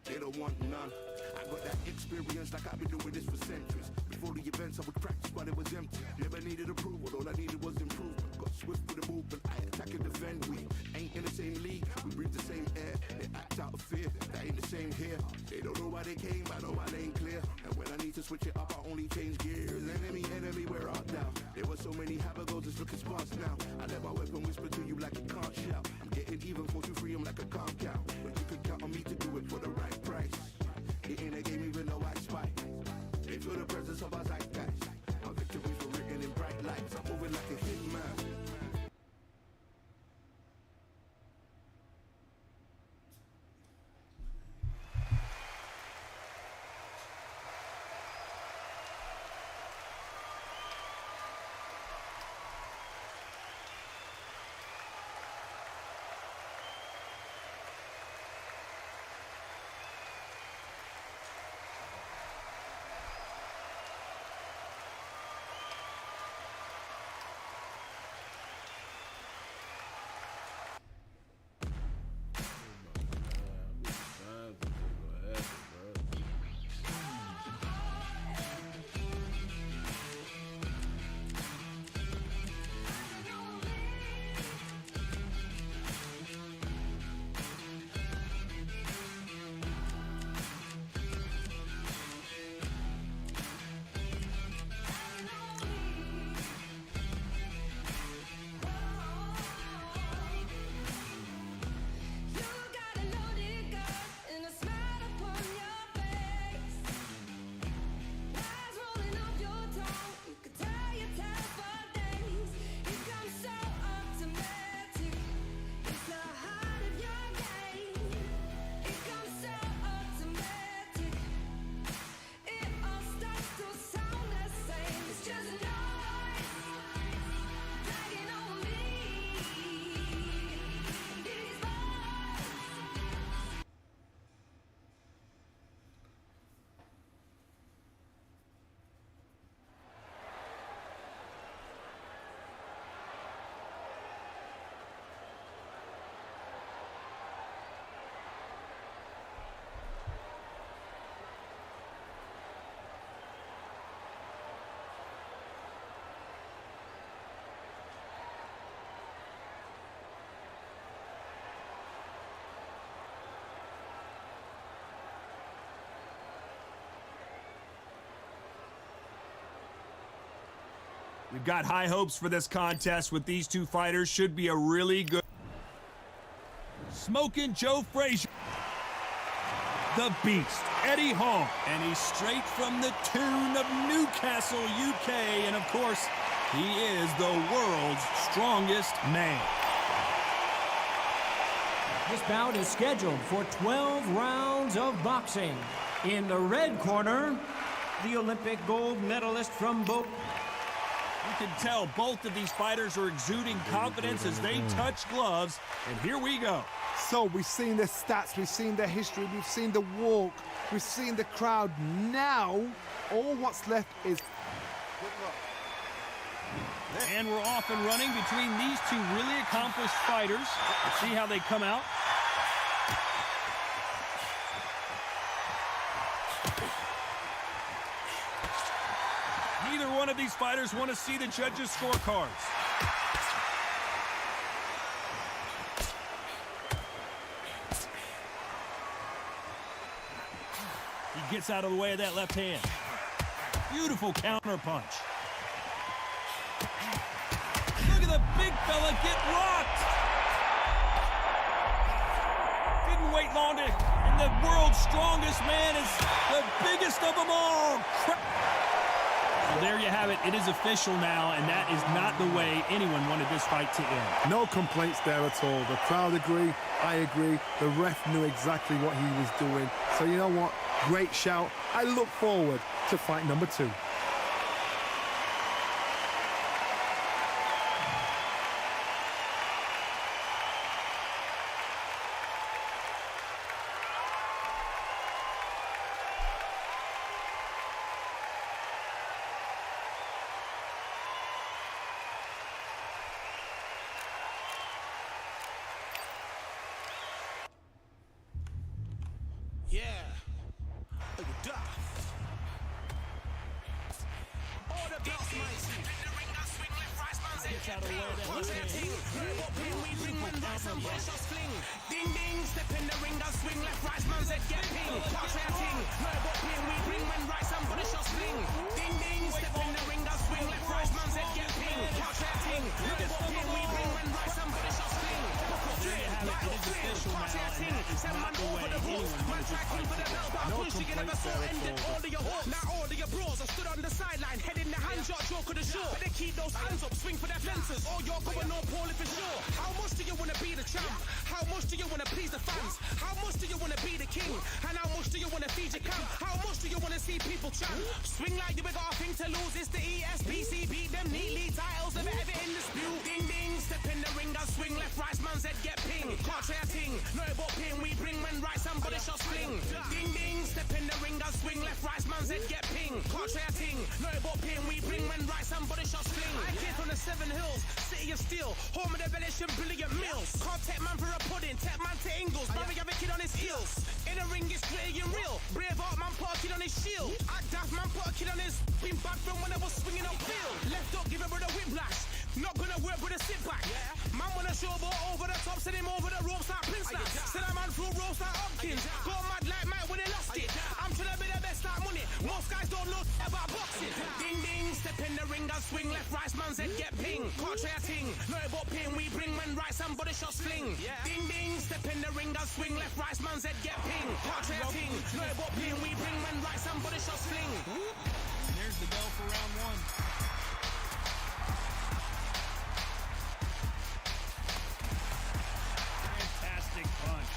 I: They don't want none. I got that experience like I've been doing this for centuries. Before the events I would practice but it was empty. Never needed approval, all I needed was improvement. Got swift with the movement, I attack and defend. We ain't in the same league, we breathe the same air. They act out of fear, that ain't the same here. They don't know why they came, I know my lane clear. And when I need to switch it up, I only change gears. Enemy, where art thou? There were so many habagos, it's looking sparse now. I let my weapon whisper to you like it can't shout. I'm getting even, force you free, I'm like a calm count. But you can count on me to do it for the right price. It ain't a game even though I spy. They feel the presence of our zeitgeist. Our victories were written in bright lights. I'm moving like a hitman.
B: We've got high hopes for this contest with these two fighters. Should be a really good... Smoking Joe Frazier. The Beast, Eddie Hall. And he's straight from the tune of Newcastle, UK. And of course, he is the world's strongest man.
D: This bout is scheduled for 12 rounds of boxing. In the red corner, the Olympic gold medalist from both.
B: You can tell both of these fighters are exuding confidence as they touch gloves. And here we go.
C: So we've seen their stats, we've seen their history, we've seen the walk, we've seen the crowd. Now, all what's left is...
B: And we're off and running between these two really accomplished fighters. Let's see how they come out. Neither one of these fighters want to see the judges' scorecards. He gets out of the way of that left hand. Beautiful counter punch. Look at the big fella get rocked. Didn't wait long to, and the world's strongest man is the biggest of them all. So there you have it. It is official now, and that is not the way anyone wanted this fight to end.
C: No complaints there at all. The crowd agree, I agree. The ref knew exactly what he was doing. So you know what? Great shout. I look forward to fight number 2.
H: Yeah. Look at that. All the belts, mighty.
B: Gets out of the way of that
H: Watch
B: left
H: that
B: hand.
H: thing. What pin we bring when right some boys just fling. Ding ding, step in the ring, I swing left, right, man's head get ping. Watch that thing. What pin we bring when right some body shots fling. Ding ding, step in the ring, I swing left, right, man's head get ping. Watch that thing. What pin we bring when right some body shots fling.
B: There you have it. It is official now, and that is not the way anyone wanted this fight to end.
H: No complaints there at all. Now all of your bros are stood on the sideline, head in the hand shot, joke of the show. But they keep those hands up, swing for their fences. Oh, you're going all poorly for sure. How much do you want to be the champ? How much do you want to please the fans? How much do you want to be the king? And how much do you want to feed your camp? How much do you want to see people champ? Swing like you got a thing to lose. It's the ESBC, beat them neatly. Titles never ever in dispute. Ding ding, step in the ring, I swing left, right, man's head get ping. Can't try a ting, no but ping. We bring when right, somebody shots fling. Ding ding, step in the ring, I swing left, right, man's head get ping. Can't try a ting, no but ping. We bring when right, somebody shots fling. I came from the 7 Hills, city of steel, home of the Bellish and brilliant meals. Can't take man for a pudding, take man to Ingles. Barry have a kid on his heels. In the ring, it's gritty and real. Braveheart man put a kid on his shield. Act daft man put a kid on his. Been back from when I was swinging up field. Left up, give a brother whiplash. Not gonna work with a sit back. Man wanna showboat over the top, send him over the ropes like Prince Snap. Send a man through ropes like Hopkins. Go mad like Mike when they lost it. I'm trying to be the best like money. Most guys don't know about boxing. Ding ding, step in the ring, I swing left, right, man's head get ping. Can't try a ting, no but ping. We bring when right, somebody shots fling. Ding ding, step in the ring, I swing left, right, man's head get ping. Can't try a ting, no but ping. We bring when right, somebody shots fling.
B: And there's the bell for round 1. Fantastic punch.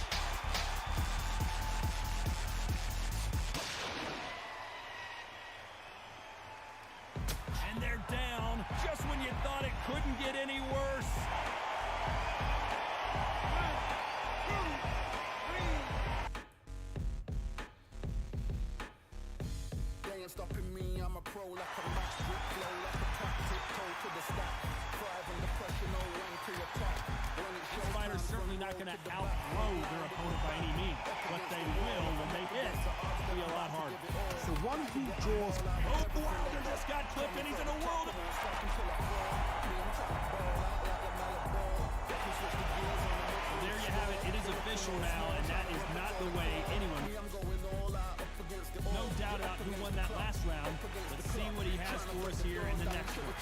B: And they're down just when you thought it couldn't get any worse.
I: They ain't stopping me, I'm a pro like a match grip flow, like a tactic toe to the stack. Thrive under pressure, no one to your top. When it's
B: This fighter's certainly not going to outthrow their opponent by any means, but they will when they hit. It'll be a lot harder.
C: So one who draws.
B: Oh, Wilder just got clipped and he's in a world of... There you have it. It is official now, and that is not the way anyone... No doubt about who won that last round. Let's see what he has for us here in the next one.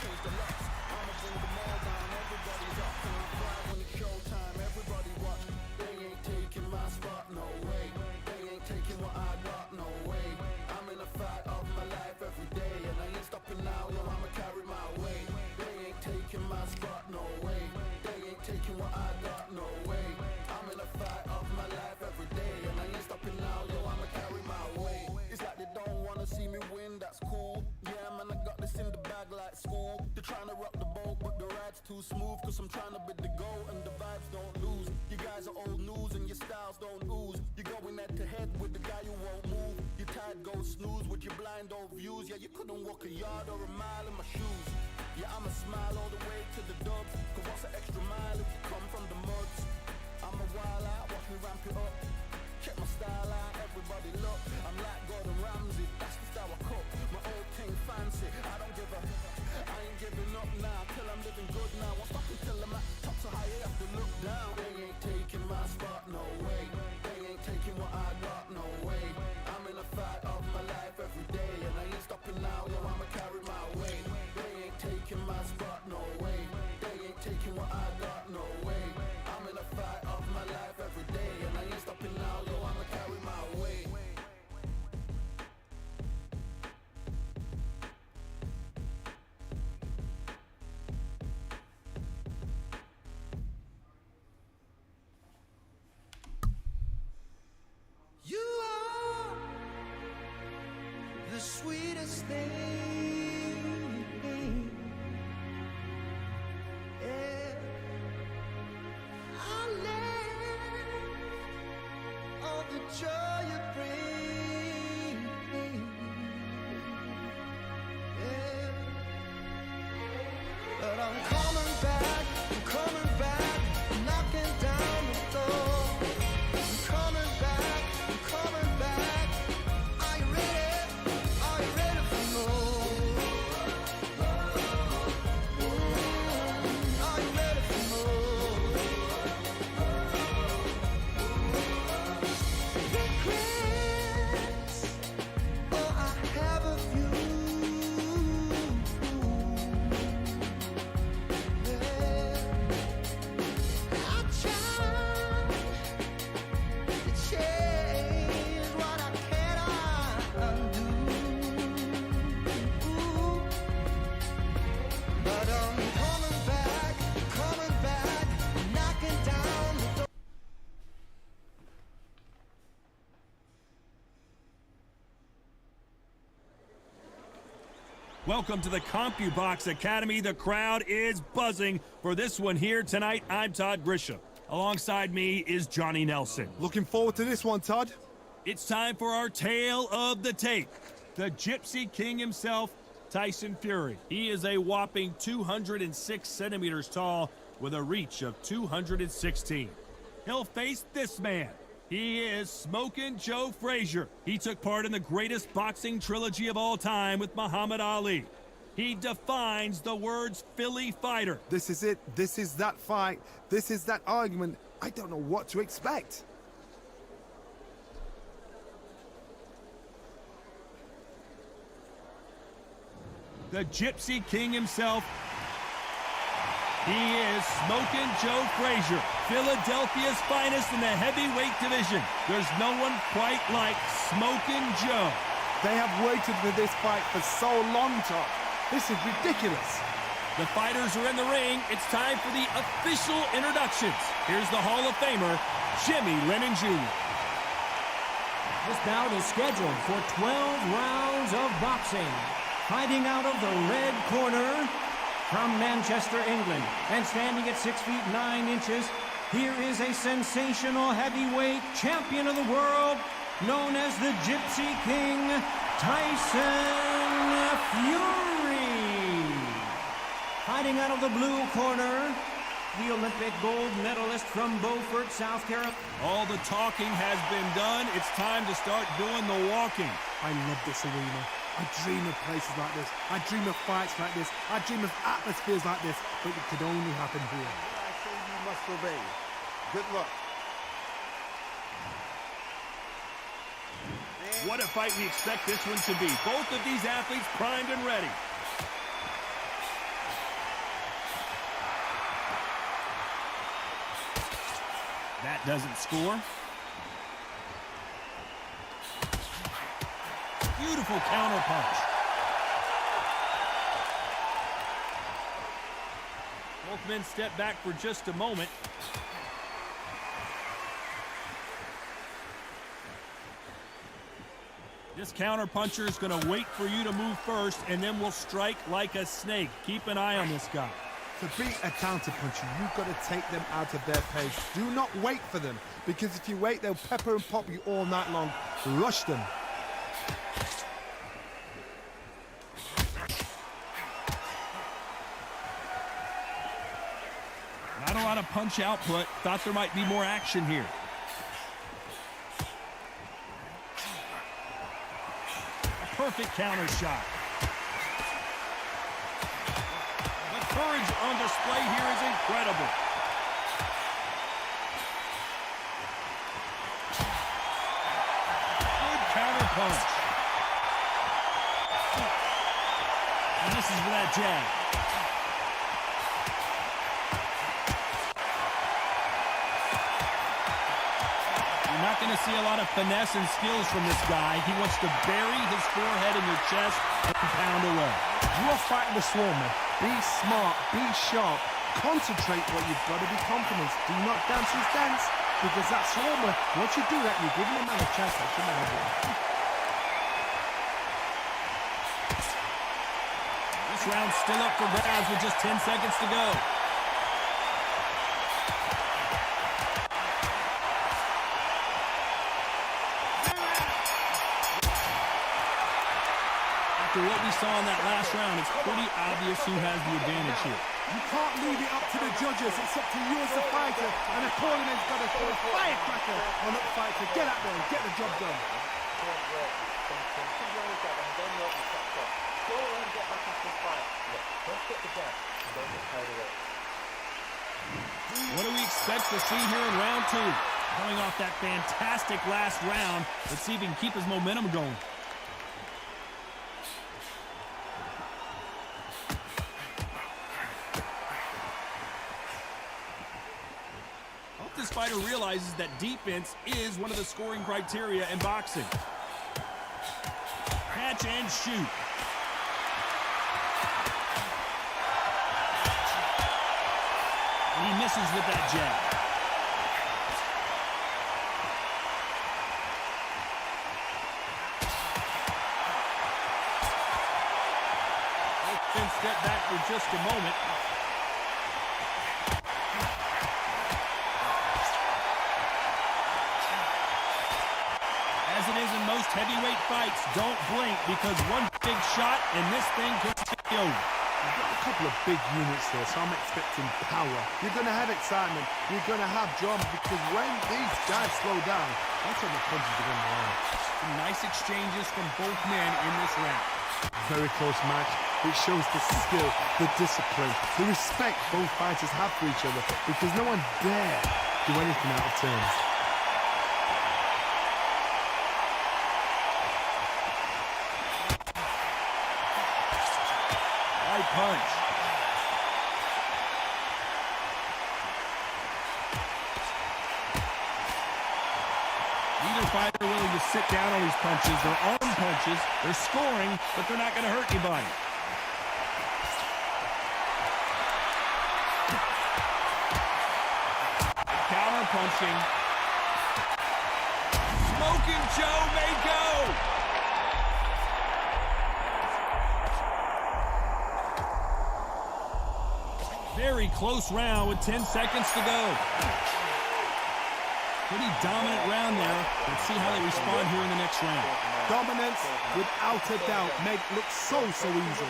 I: When it's showtime, everybody watch. They ain't taking my spot, no way. They ain't taking what I got, no way. I'm in a fight of my life every day, and I ain't stopping now, yo, I'ma carry my weight. They ain't taking my spot, no way. They ain't taking what I got, no way. I'm in a fight of my life every day, and I ain't stopping now, yo, I'ma carry my weight. It's like they don't wanna see me win, that's cool. Yeah, man, I got this in the bag like school. They're trying to rock the boat, but the ride's too smooth. Cause I'm trying to be the goal, and the vibes don't lose. You guys are old news, and your styles don't ooze. You're going head to head with the guy who won't move. Your tide goes snooze with your blind old views. Yeah, you couldn't walk a yard or a mile in my shoes. Yeah, I'ma smile all the way to the dubs. Cause what's an extra mile if you come from the muds? I'm a wild out, watch me ramp it up. Check my style out, everybody look. I'm like Gordon Ramsay, that's the style I cook. My old thing fancy, I don't give a... I ain't giving up now, till I'm living good now. Won't stop until I'm at the top, so high you have to look down. They ain't taking my spot, no way. They ain't taking what I got, no way. I'm in a fight of my life every day, and I ain't stopping now, yo, I'ma carry my weight. They ain't taking my spot, no way. They ain't taking what I got, no way. I'm in a fight of my life every day, and I ain't stopping now, yo, I'ma carry my weight.
A: You are the sweetest thing, yeah. I live all the joy you bring, yeah. But I'm coming back, knocking down the door. I'm coming back. Are you ready for more? Are you ready for more? Regrets, oh, I have a few. Yeah. I tried to change what I cannot undo, but I'm coming back, knocking down the door.
B: Welcome to the CompuBox Academy. The crowd is buzzing for this one here tonight. I'm Todd Grisham. Alongside me is Johnny Nelson.
F: Looking forward to this one, Todd.
B: It's time for our tale of the tape. The Gypsy King himself, Tyson Fury. He is a whopping 206 centimeters tall with a reach of 216. He'll face this man. He is Smokin' Joe Frazier. He took part in the greatest boxing trilogy of all time with Muhammad Ali. He defines the words Philly fighter.
C: This is it. This is that fight. This is that argument. I don't know what to expect.
B: The Gypsy King himself. He is Smokin' Joe Frazier, Philadelphia's finest in the heavyweight division. There's no one quite like Smokin' Joe.
C: They have waited for this fight for so long, Todd. This is ridiculous.
B: The fighters are in the ring. It's time for the official introductions. Here's the Hall of Famer, Jimmy Lennon Jr.
D: This bout is scheduled for 12 rounds of boxing. Fighting out of the red corner from Manchester, England, and standing at 6 feet 9 inches, here is a sensational heavyweight champion of the world, known as the Gypsy King, Tyson Fury. Fighting out of the blue corner, the Olympic gold medalist from Beaufort, South Carolina.
B: All the talking has been done. It's time to start doing the walking.
F: I love this arena. I dream of places like this. I dream of fights like this. I dream of atmospheres like this. But it could only happen here.
A: I say you must obey. Good luck.
B: What a fight we expect this one to be. Both of these athletes primed and ready. That doesn't score. Beautiful counter punch. Both men step back for just a moment. This counter puncher is going to wait for you to move first, and then will strike like a snake. Keep an eye on this guy.
C: To beat a counter puncher, you've got to take them out of their pace. Do not wait for them, because if you wait, they'll pepper and pop you all night long. Rush them.
B: Not a lot of punch output. Thought there might be more action here. A perfect counter shot. The courage on display here is incredible. Good counter punch. And this is for that jab. Going to see a lot of finesse and skills from this guy. He wants to bury his forehead in your chest and pound away.
F: You are fighting the Swarmer. Be smart, be sharp, concentrate what you've got to be confident. Do not dance his dance, because that Swarmer, once you do that, you're giving a man a chance that should never be.
B: This round's still up for grabs with just 10 seconds to go. After what we saw in that last round, it's pretty obvious who has the advantage here.
F: You can't leave it up to the judges. It's up to you as the fighter, and the cornerman's got to put a firecracker on that fighter. Get out there and get the job done.
B: What do we expect to see here in round two? Coming off that fantastic last round, let's see if he can keep his momentum going. This fighter realizes that defense is one of the scoring criteria in boxing. Catch and shoot. And he misses with that jab. Then step back for just a moment. As it is in most heavyweight fights, don't blink, because one big shot and this thing could be over.
F: You've got a couple of big units here, so I'm expecting power. You're going to have excitement. You're going to have drama, because when these guys slow down, that's when the punches are going to land.
B: Some nice exchanges from both men in this round.
F: Very close match. It shows the skill, the discipline, the respect both fighters have for each other, because no one dare do anything out of turn.
B: Right punch. Neither fighter willing to sit down on these punches. They're arm punches. They're scoring, but they're not going to hurt anybody. Counter punching. Smoking Joe may go. Very close round with 10 seconds to go. Pretty dominant round there. Let's see how they respond here in the next round.
F: Dominance, without a doubt, make it look so easy.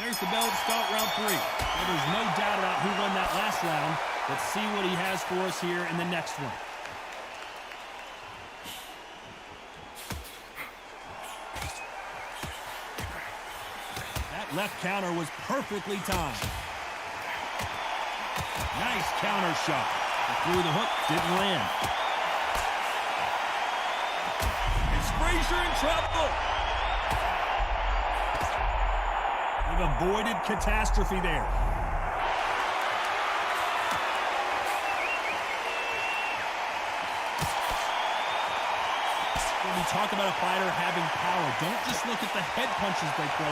B: There's the bell to start round three. Well, there's no doubt about who won that last round. Let's see what he has for us here in the next one. That left counter was perfectly timed. Nice counter shot. He threw the hook, didn't land. Is Frazier in trouble? They've avoided catastrophe there. When we talk about a fighter having power, don't just look at the head punches they throw.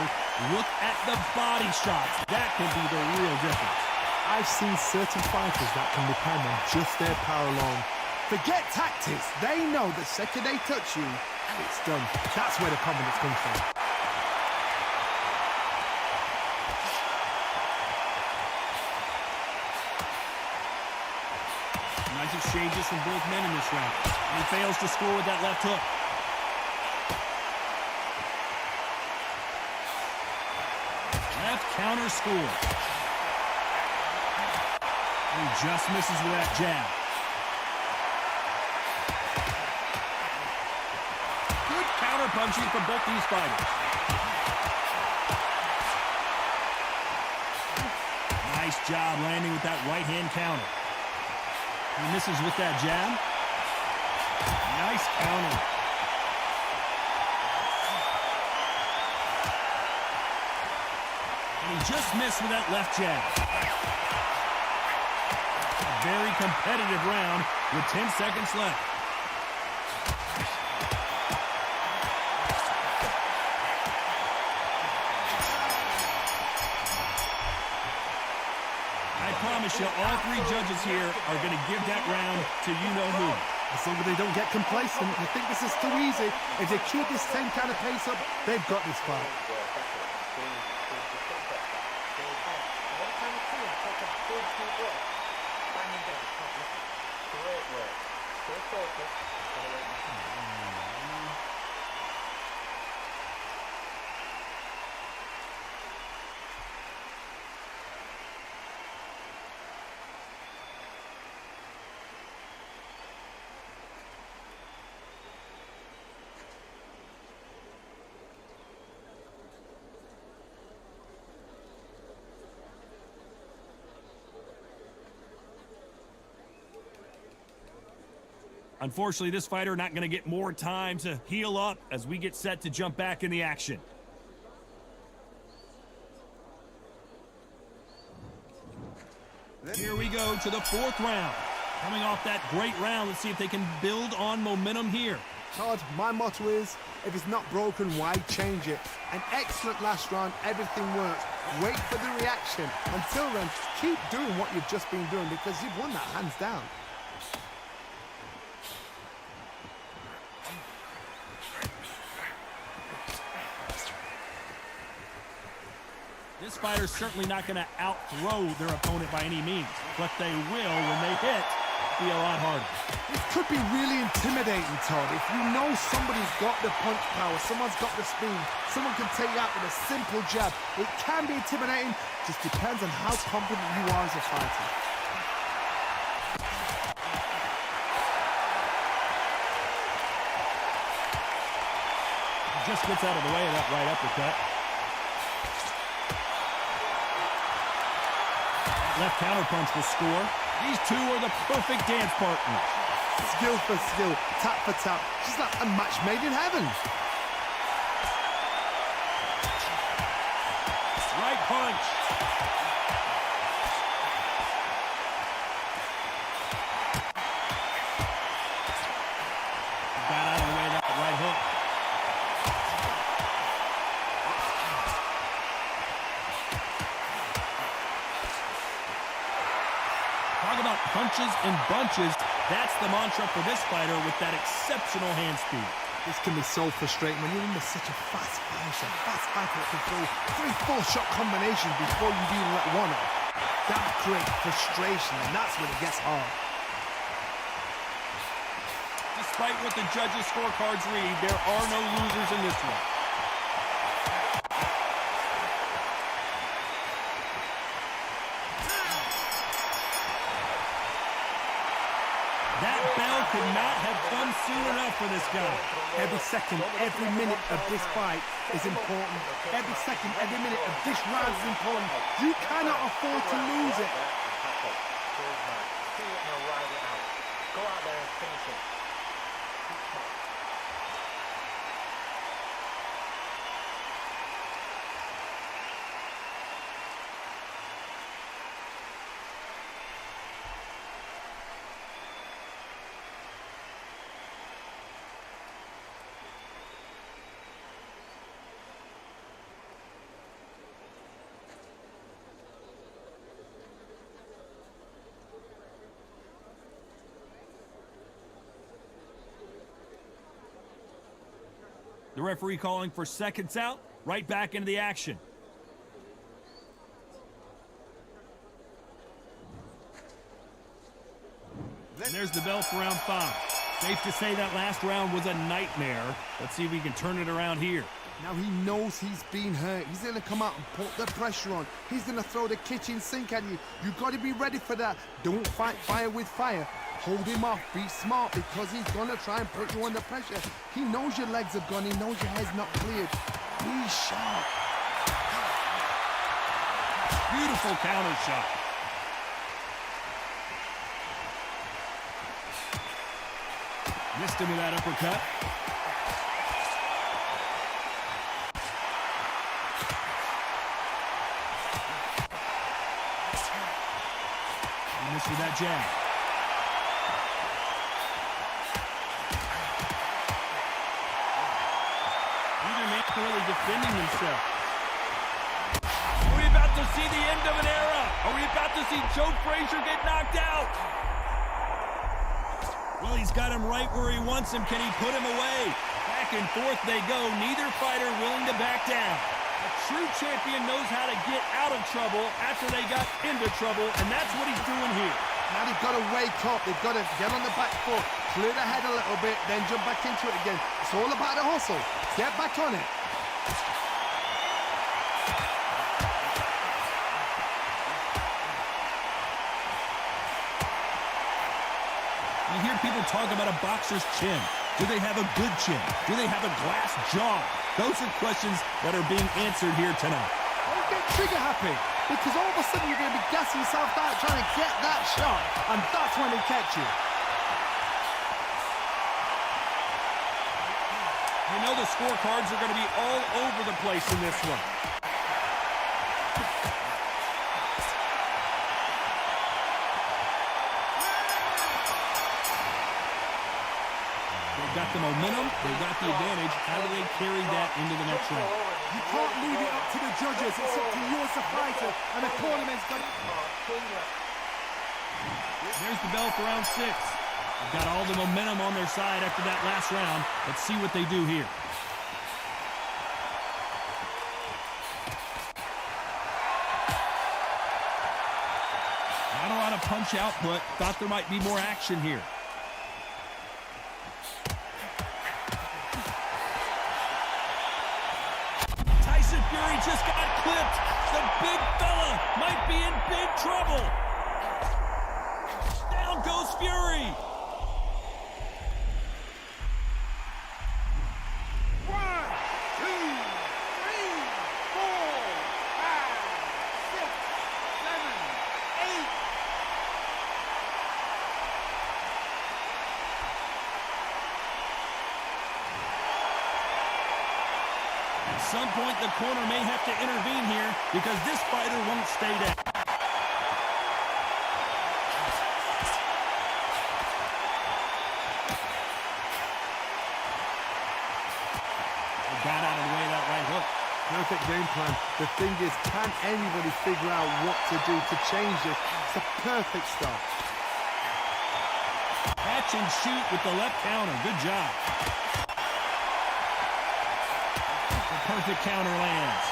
B: Look at the body shots. That can be the real difference.
F: I've seen certain fighters that can depend on just their power alone. Forget tactics. They know the second they touch you, it's done. That's where the confidence comes from.
B: Nice exchanges from both men in this round. And he fails to score with that left hook. Left counter score. And he just misses with that jab. Good counter punching from both these fighters. Nice job landing with that right hand counter. He misses with that jab. Nice counter. And he just missed with that left jab. A very competitive round with 10 seconds left. I promise you, all three judges here are going to give that round to you-know-who.
F: As long as they don't get complacent, they think this is too easy. If they keep this same kind of pace up, they've got this fight.
G: Great work. Stay focused.
B: Unfortunately, this fighter not going to get more time to heal up as we get set to jump back in the action. Here we go to the fourth round. Coming off that great round, let's see if they can build on momentum here.
F: Todd, my motto is, if it's not broken, why change it? An excellent last round, everything works. Wait for the reaction. Until then, keep doing what you've just been doing because you've won that hands down.
B: This fighter's certainly not going to out-throw their opponent by any means, but they will, when they hit, be a lot harder.
F: This could be really intimidating, Todd. If you know somebody's got the punch power, someone's got the speed, someone can take you out with a simple jab, it can be intimidating. Just depends on how confident you are as a fighter.
B: Just gets out of the way of that right uppercut. Left counter punch will score. These two are the perfect dance partners.
F: Skill for skill, tap for tap. She's like a match made in heaven.
B: Right punch. Got out of the way of that right hook. Talk about punches and bunches. That's the mantra for this fighter with that exceptional hand speed.
F: This can be so frustrating when you're under such a fast fighter that can throw 3-4 shot combinations before you even let one off. That creates frustration, and that's when it gets hard.
B: Despite what the judges' scorecards read, there are no losers in this one. That bell could not have come soon enough for this guy.
F: Every second, every minute of this fight is important. Every second, every minute of this round is important. You cannot afford to lose it.
G: Go out there and finish it.
B: The referee calling for seconds out, right back into the action. And there's the bell for round 5. Safe to say that last round was a nightmare. Let's see if we can turn it around here.
C: Now he knows he's been hurt. He's going to come out and put the pressure on. He's going to throw the kitchen sink at you. You've got to be ready for that. Don't fight fire with fire. Hold him off. Be smart because he's going to try and put you under pressure. He knows your legs are gone. He knows your head's not cleared. Be sharp.
B: Beautiful counter shot. Missed him with that uppercut. He missed with that jab. Neither man really defending himself. Are we about to see the end of an era? Are we about to see Joe Frazier get knocked out? Well, he's got him right where he wants him. Can he put him away? Back and forth they go. Neither fighter willing to back down. A true champion knows how to get out of trouble after they got into trouble, and that's what he's doing here.
C: Now they've got to wake up. They've got to get on the back foot, clear the head a little bit, then jump back into it again. It's all about the hustle. Get back on it.
B: You hear people talk about a boxer's chin. Do they have a good chin? Do they have a glass jaw? Those are questions that are being answered here tonight.
C: Don't get trigger happy, because all of a sudden you're going to be gassing yourself out trying to get that shot, and that's when they catch you.
B: You know the scorecards are going to be all over the place in this one. They've got the momentum, they've got the advantage. How do they carry that into the next round?
F: You can't leave it up to the judges. It's up to you as a fighter, and the tournament's got it.
B: There's the bell for round 6. They've got all the momentum on their side after that last round. Let's see what they do here. Not a lot of punch output. Thought there might be more action here. Fury just got clipped. The big fella might be in big trouble. Down goes Fury.
F: 1, 2, 3, 4, 5, 6, 7, 8.
B: At some point, the corner may have to intervene here because this fighter won't stay down. They got out of the way of that right hook.
C: Perfect game plan. The thing is, can anybody figure out what to do to change this? It's a perfect start.
B: Catch and shoot with the left counter. Good job. Perfect counter lands.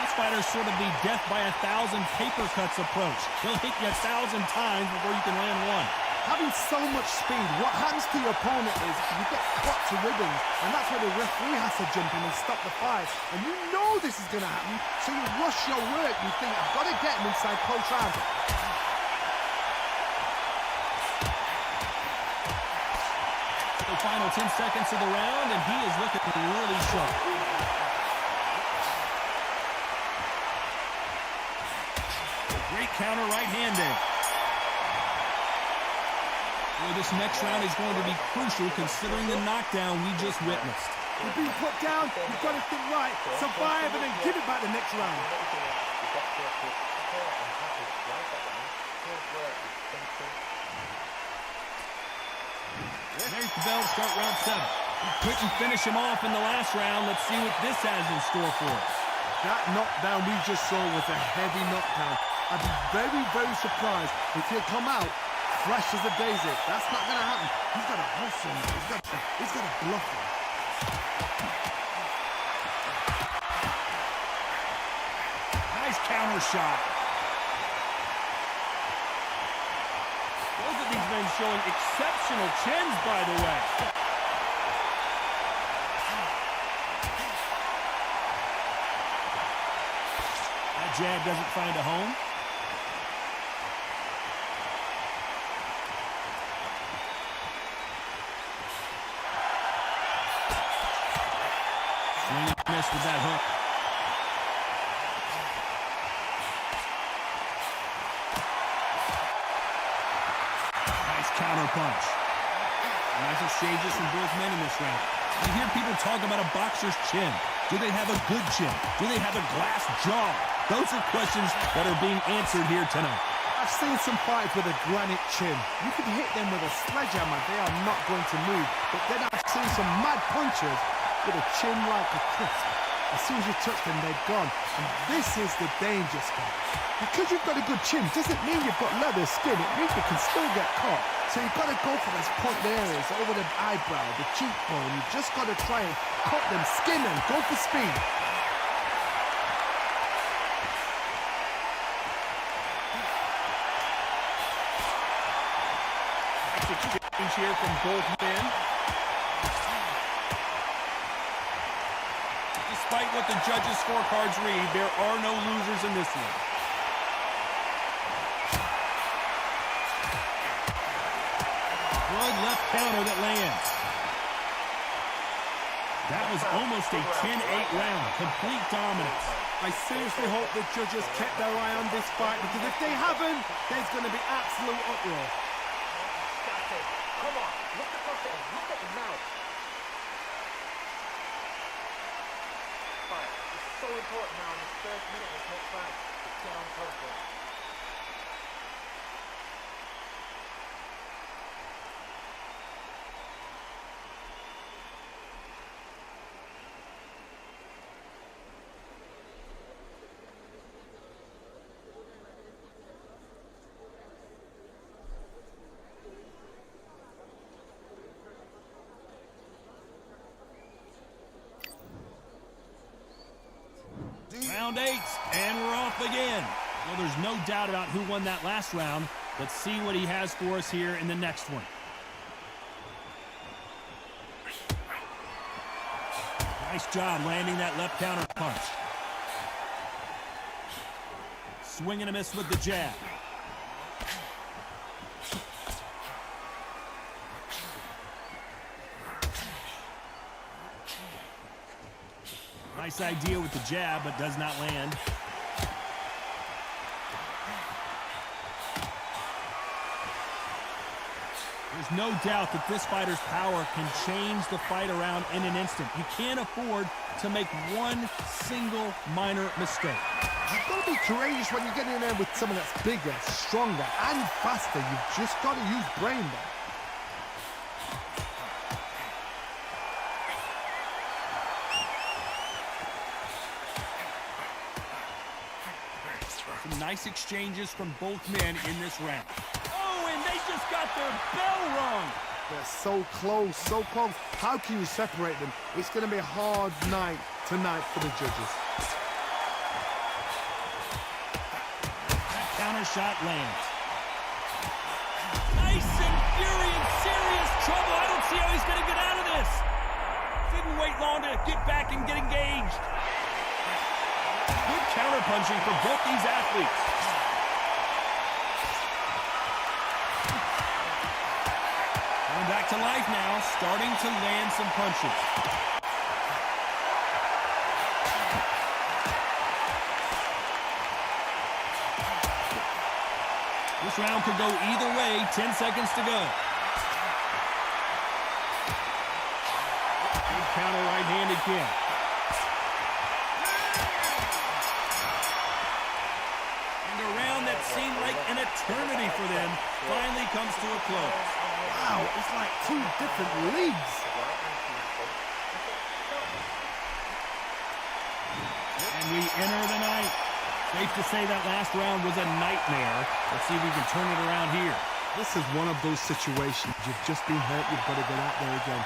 B: This fighter's sort of the death by 1,000 paper cuts approach. He'll hit you 1,000 times before you can land one.
C: Having so much speed, what happens to your opponent is you get cut to ribbons, and that's where the referee has to jump in and stop the fight. And you know this is going to happen, so you rush your work. You think, I've got to get him inside close round.
B: The final 10 seconds of the round, and he is looking really sharp. Great counter right-handed. Well, this next round is going to be crucial considering the knockdown we just witnessed.
F: You're being put down, you've got to think right, survive, and then give it back the next round.
B: There's the bell to start round 7. He couldn't finish him off in the last round. Let's see what this has in store for us.
C: That knockdown we just saw was a heavy knockdown. I'd be very, very surprised if he'll come out fresh as a daisy. That's not going to happen. He's got to hustle him. He's got to bluff him.
B: Nice counter shot. Both of these men showing exceptional chins, by the way. That jab doesn't find a home. Swing and miss with that hook. Nice counter punch. Nice exchanges from both men in this round. You hear people talk about a boxer's chin. Do they have a good chin? Do they have a glass jaw? Those are questions that are being answered here tonight.
F: I've seen some fighters with a granite chin. You could hit them with a sledgehammer, they are not going to move. But then I've seen some mad punchers with a chin like a crisp. As soon as you touch them, they're gone. And this is the danger spot. Because you've got a good chin doesn't mean you've got leather skin. It means you can still get caught. So you've got to go for those point areas, over the eyebrow, the cheekbone. You've just got to try and cut them, skin them, go for speed.
B: Exchange here from both men. Despite what the judges' scorecards read, there are no losers in this one. Good left counter that lands. That was almost a 10-8 round. Complete dominance.
F: I seriously hope the judges kept their eye on this fight, because if they haven't, there's going to be absolute uproar.
G: That's it. Come on. Look across the edge. Look at him now. Fight. It's so important now in this first minute of this next fight to get on top of it.
B: Round 8, and we're off again. Well, there's no doubt about who won that last round. Let's see what he has for us here in the next one. Nice job landing that left counter punch. Swing and a miss with the jab. Nice idea with the jab, but does not land. There's no doubt that this fighter's power can change the fight around in an instant. You can't afford to make one single minor mistake.
C: You've got to be courageous when you get in there with someone that's bigger, stronger, and faster. You've just got to use brain there.
B: Some nice exchanges from both men in this round. Oh, and they just got their bell rung.
C: They're so close, so close. How can you separate them? It's going to be a hard night tonight for the judges.
B: That counter shot lands. Nice and Fury in serious trouble. I don't see how he's going to get out of this. Didn't wait long to get back and get engaged. Good counter-punching for both these athletes. Coming back to life now, starting to land some punches. This round could go either way, 10 seconds to go. Good counter right-handed kick. Seemed like an eternity for them finally comes to a close.
C: Wow, it's like two different leagues.
B: And we enter the night. Safe to say that last round was a nightmare. Let's see if we can turn it around here.
C: This is one of those situations. You've just been hurt. You've got to get out there again.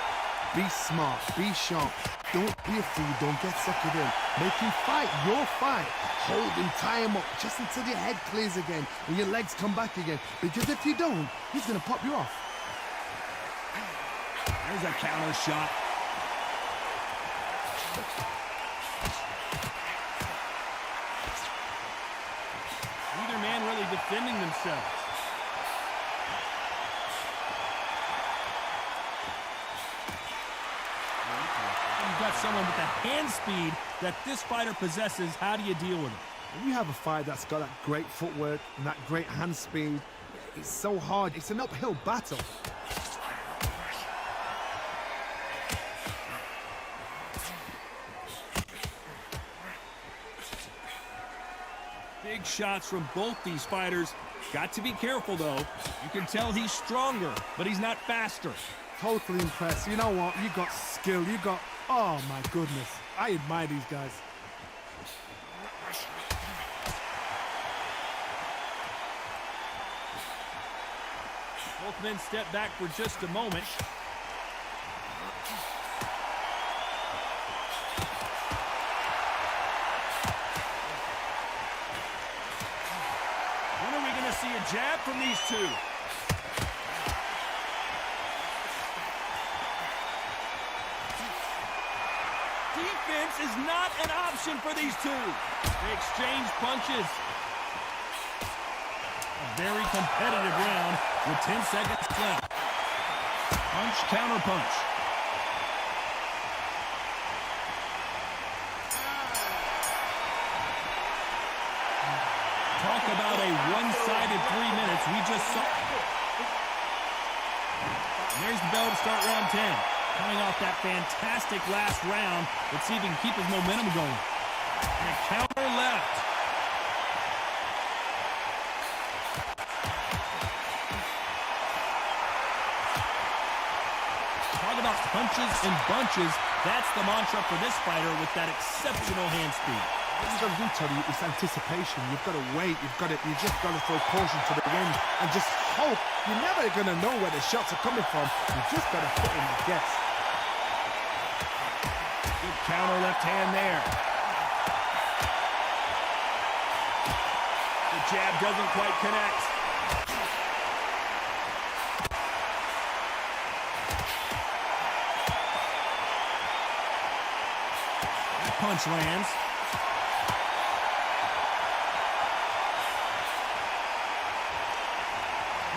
C: Be smart. Be sharp. Don't be a fool. Don't get suckered in. Make him fight your fight. Hold him, tie him up, just until your head clears again and your legs come back again. Because if you don't, he's going to pop you off.
B: There's a counter shot. Neither man really defending themselves. You've got someone with the hand speed that this fighter possesses. How do you deal with it?
C: When you have a fight that's got that great footwork and that great hand speed, it's so hard. It's an uphill battle.
B: Big shots from both these fighters. Got to be careful, though. You can tell he's stronger, but he's not faster.
F: Totally impressed. You know what? You got skill. You got... Oh, my goodness. I admire these guys.
B: Both men step back for just a moment. When are we going to see a jab from these two? Defense is not an option for these two. They exchange punches. A very competitive round with 10 seconds left. Punch, counter punch. Talk about a one-sided 3 minutes. We just saw. And there's the bell to start round 10. Coming off that fantastic last round. Let's see if he can keep his momentum going. And a counter left. Talk about punches and bunches. That's the mantra for this fighter with that exceptional hand speed.
F: What you've got to do, Tony, is anticipation. You've got to wait. You just got to throw caution to the wind and just hope. You're never going to know where the shots are coming from. You just got to put in a guess.
B: Good counter left hand there. The jab doesn't quite connect. That punch lands.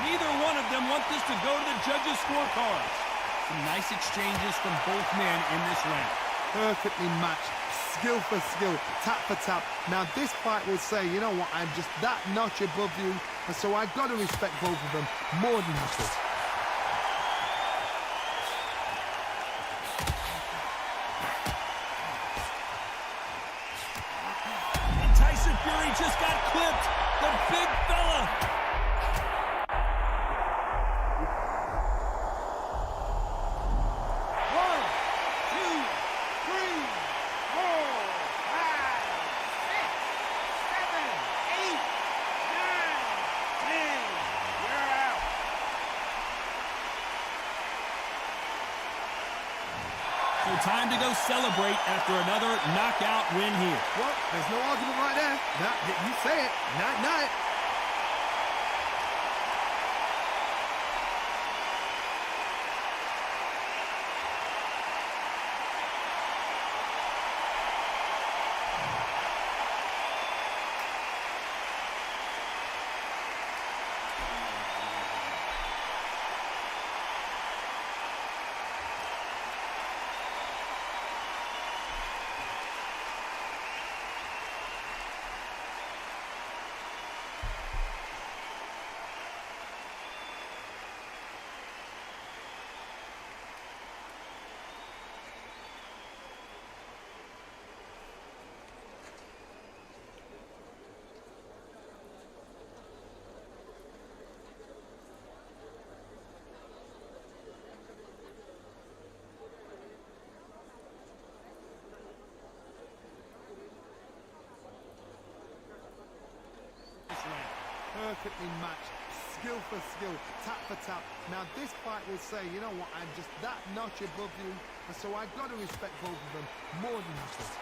B: Neither one of them want this to go to the judges' scorecards. Some nice exchanges from both men in this round.
F: Perfectly matched, skill for skill, tap for tap. Now this fight will say, you know what, I'm just that notch above you, and so I've got to respect both of them more than you should.
B: And Tyson Fury just got clipped. The big fella. So time to go celebrate after another knockout win here.
F: Well, there's no argument right there. You say it. Night-night. Perfectly matched, skill for skill, tap for tap. Now this fight will say, you know what, I'm just that notch above you, and so I've got to respect both of them more than you should.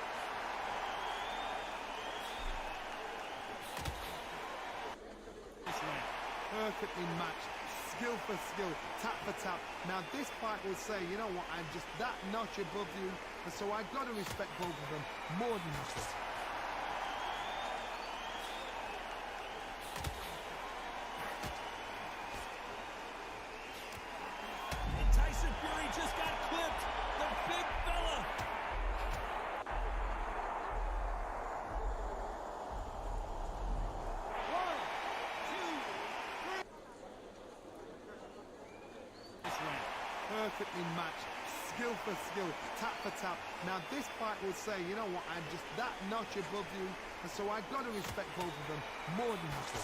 F: Perfectly matched, skill for skill, tap for tap. Now this fight will say, you know what, I'm just that notch above you, and so I've got to respect both of them more than you should.
B: Tyson Fury just got clipped. The big fella.
F: Perfectly matched,
C: skill for skill, tap for tap. Now this fight will say, you know what, I'm just that notch above you, and so I got to respect both of them more than happy.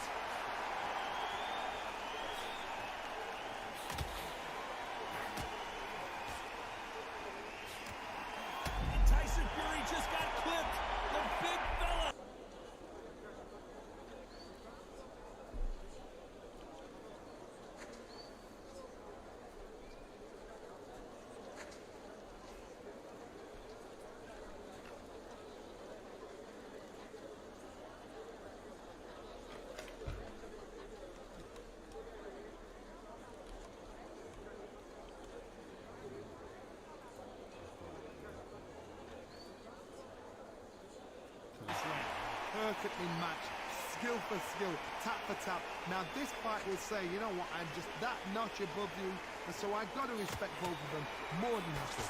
B: And Tyson Fury just got clipped. The big fella.
C: Perfectly matched, skill for skill, tap for tap. Now this fight will say, you know what, I'm just that notch above you, and so I got to respect both of them more than happy.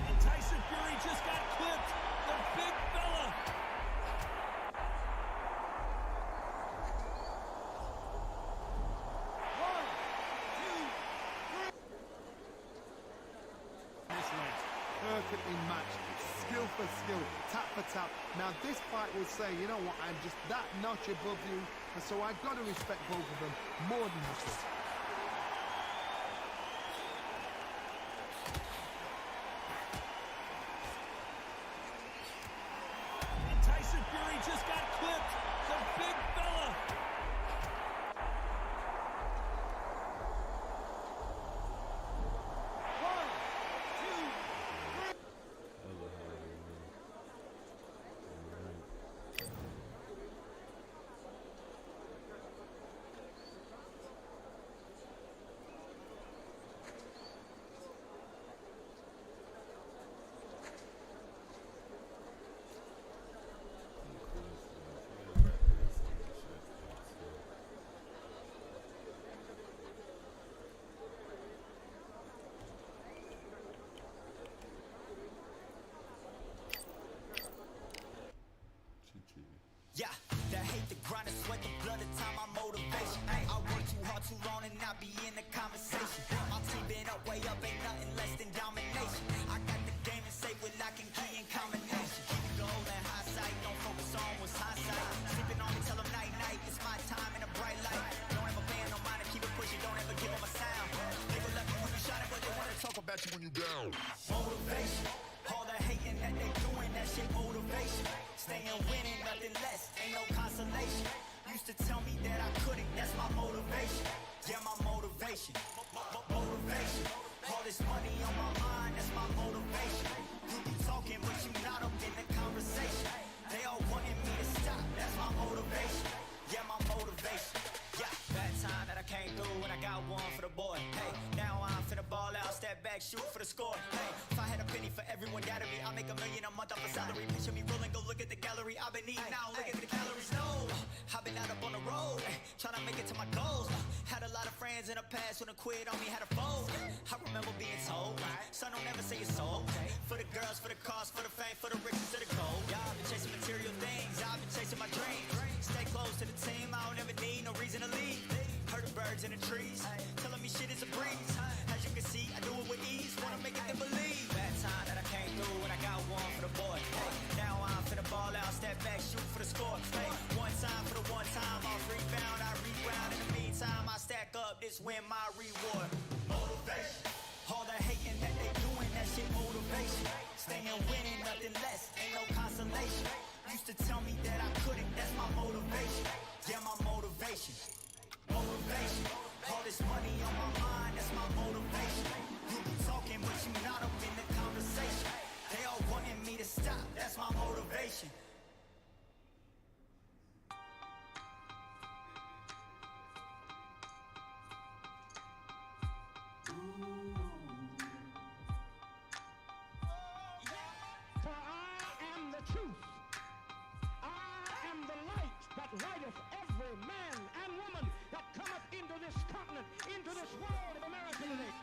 B: And Tyson Fury just got clipped. The big fella.
C: Perfectly matched, skill for skill, tap for tap. Now this fight will say, you know what, I'm just that notch above you, and so I got to respect both of them more than happy.
B: And Tyson Fury just got clipped. The big fella.
H: Yeah, that hate the grind and sweat the blood of time, my motivation. Ay, I work too hard too long and not be in the conversation. My team been up, way up, ain't nothing less than domination. I got the game and safe with lock and key and combination. Keep it goal and high sight, don't focus on what's hindsight. Sleeping on me, tell them night night, it's my time in a bright light. Don't ever band no mind and keep it pushing, don't ever give them a sound. They will love you when you shine it, but they wanna talk about you when you down. Motivation, all the hating that they doing, that shit motivation. Staying winning, nothing less, ain't no consolation. Used to tell me that I couldn't, that's my motivation. Yeah, my motivation. Motivation. All this money on my mind, that's my motivation. You be talking, but you not up in the conversation. They all wanting me to stop, that's my motivation. Yeah, my motivation. Yeah, bad time that I came through when I got one for the boy. Hey, now I'm finna ball out, step back, shoot for the score. Hey, if I had a penny for everyone doubting me, I'll make $1 million a month off a salary. Picture me rolling, go look at the gallery. I've been eating now, look at the calories. No, I've been out up on the road, trying to make it to my goals. Had a lot of friends in the past when I quit on me, had a fold. I remember being told, son, don't ever say it's sold. For the girls, for the cars, for the fame, for the riches, to the gold. Yeah, I've been chasing material things, I've been chasing my dreams. Stay close to the team, I don't ever need no reason to leave. Heard the birds in the trees, telling me shit is a breeze. As you can see, I do it with ease, wanna make it and believe. Bad time that I came through when I got one for the boy. Hey, now I'm finna ball out, step back, shoot for the score. Hey, one time for the one time, I'll rebound, I reground. In the meantime, I stack up, this win my reward. Motivation, all the hating that they doing, that shit motivation. Staying winning, nothing less, ain't no consolation. Used to tell me that I couldn't, that's my motivation. Yeah, my motivation. Motivation, all this money on my mind, that's my motivation. You be talking, but you not up in the conversation. They all wanting me to stop, that's my motivation.
E: For I am the truth. I am the light that lighteth every man and woman that cometh into this continent, into this world of America today.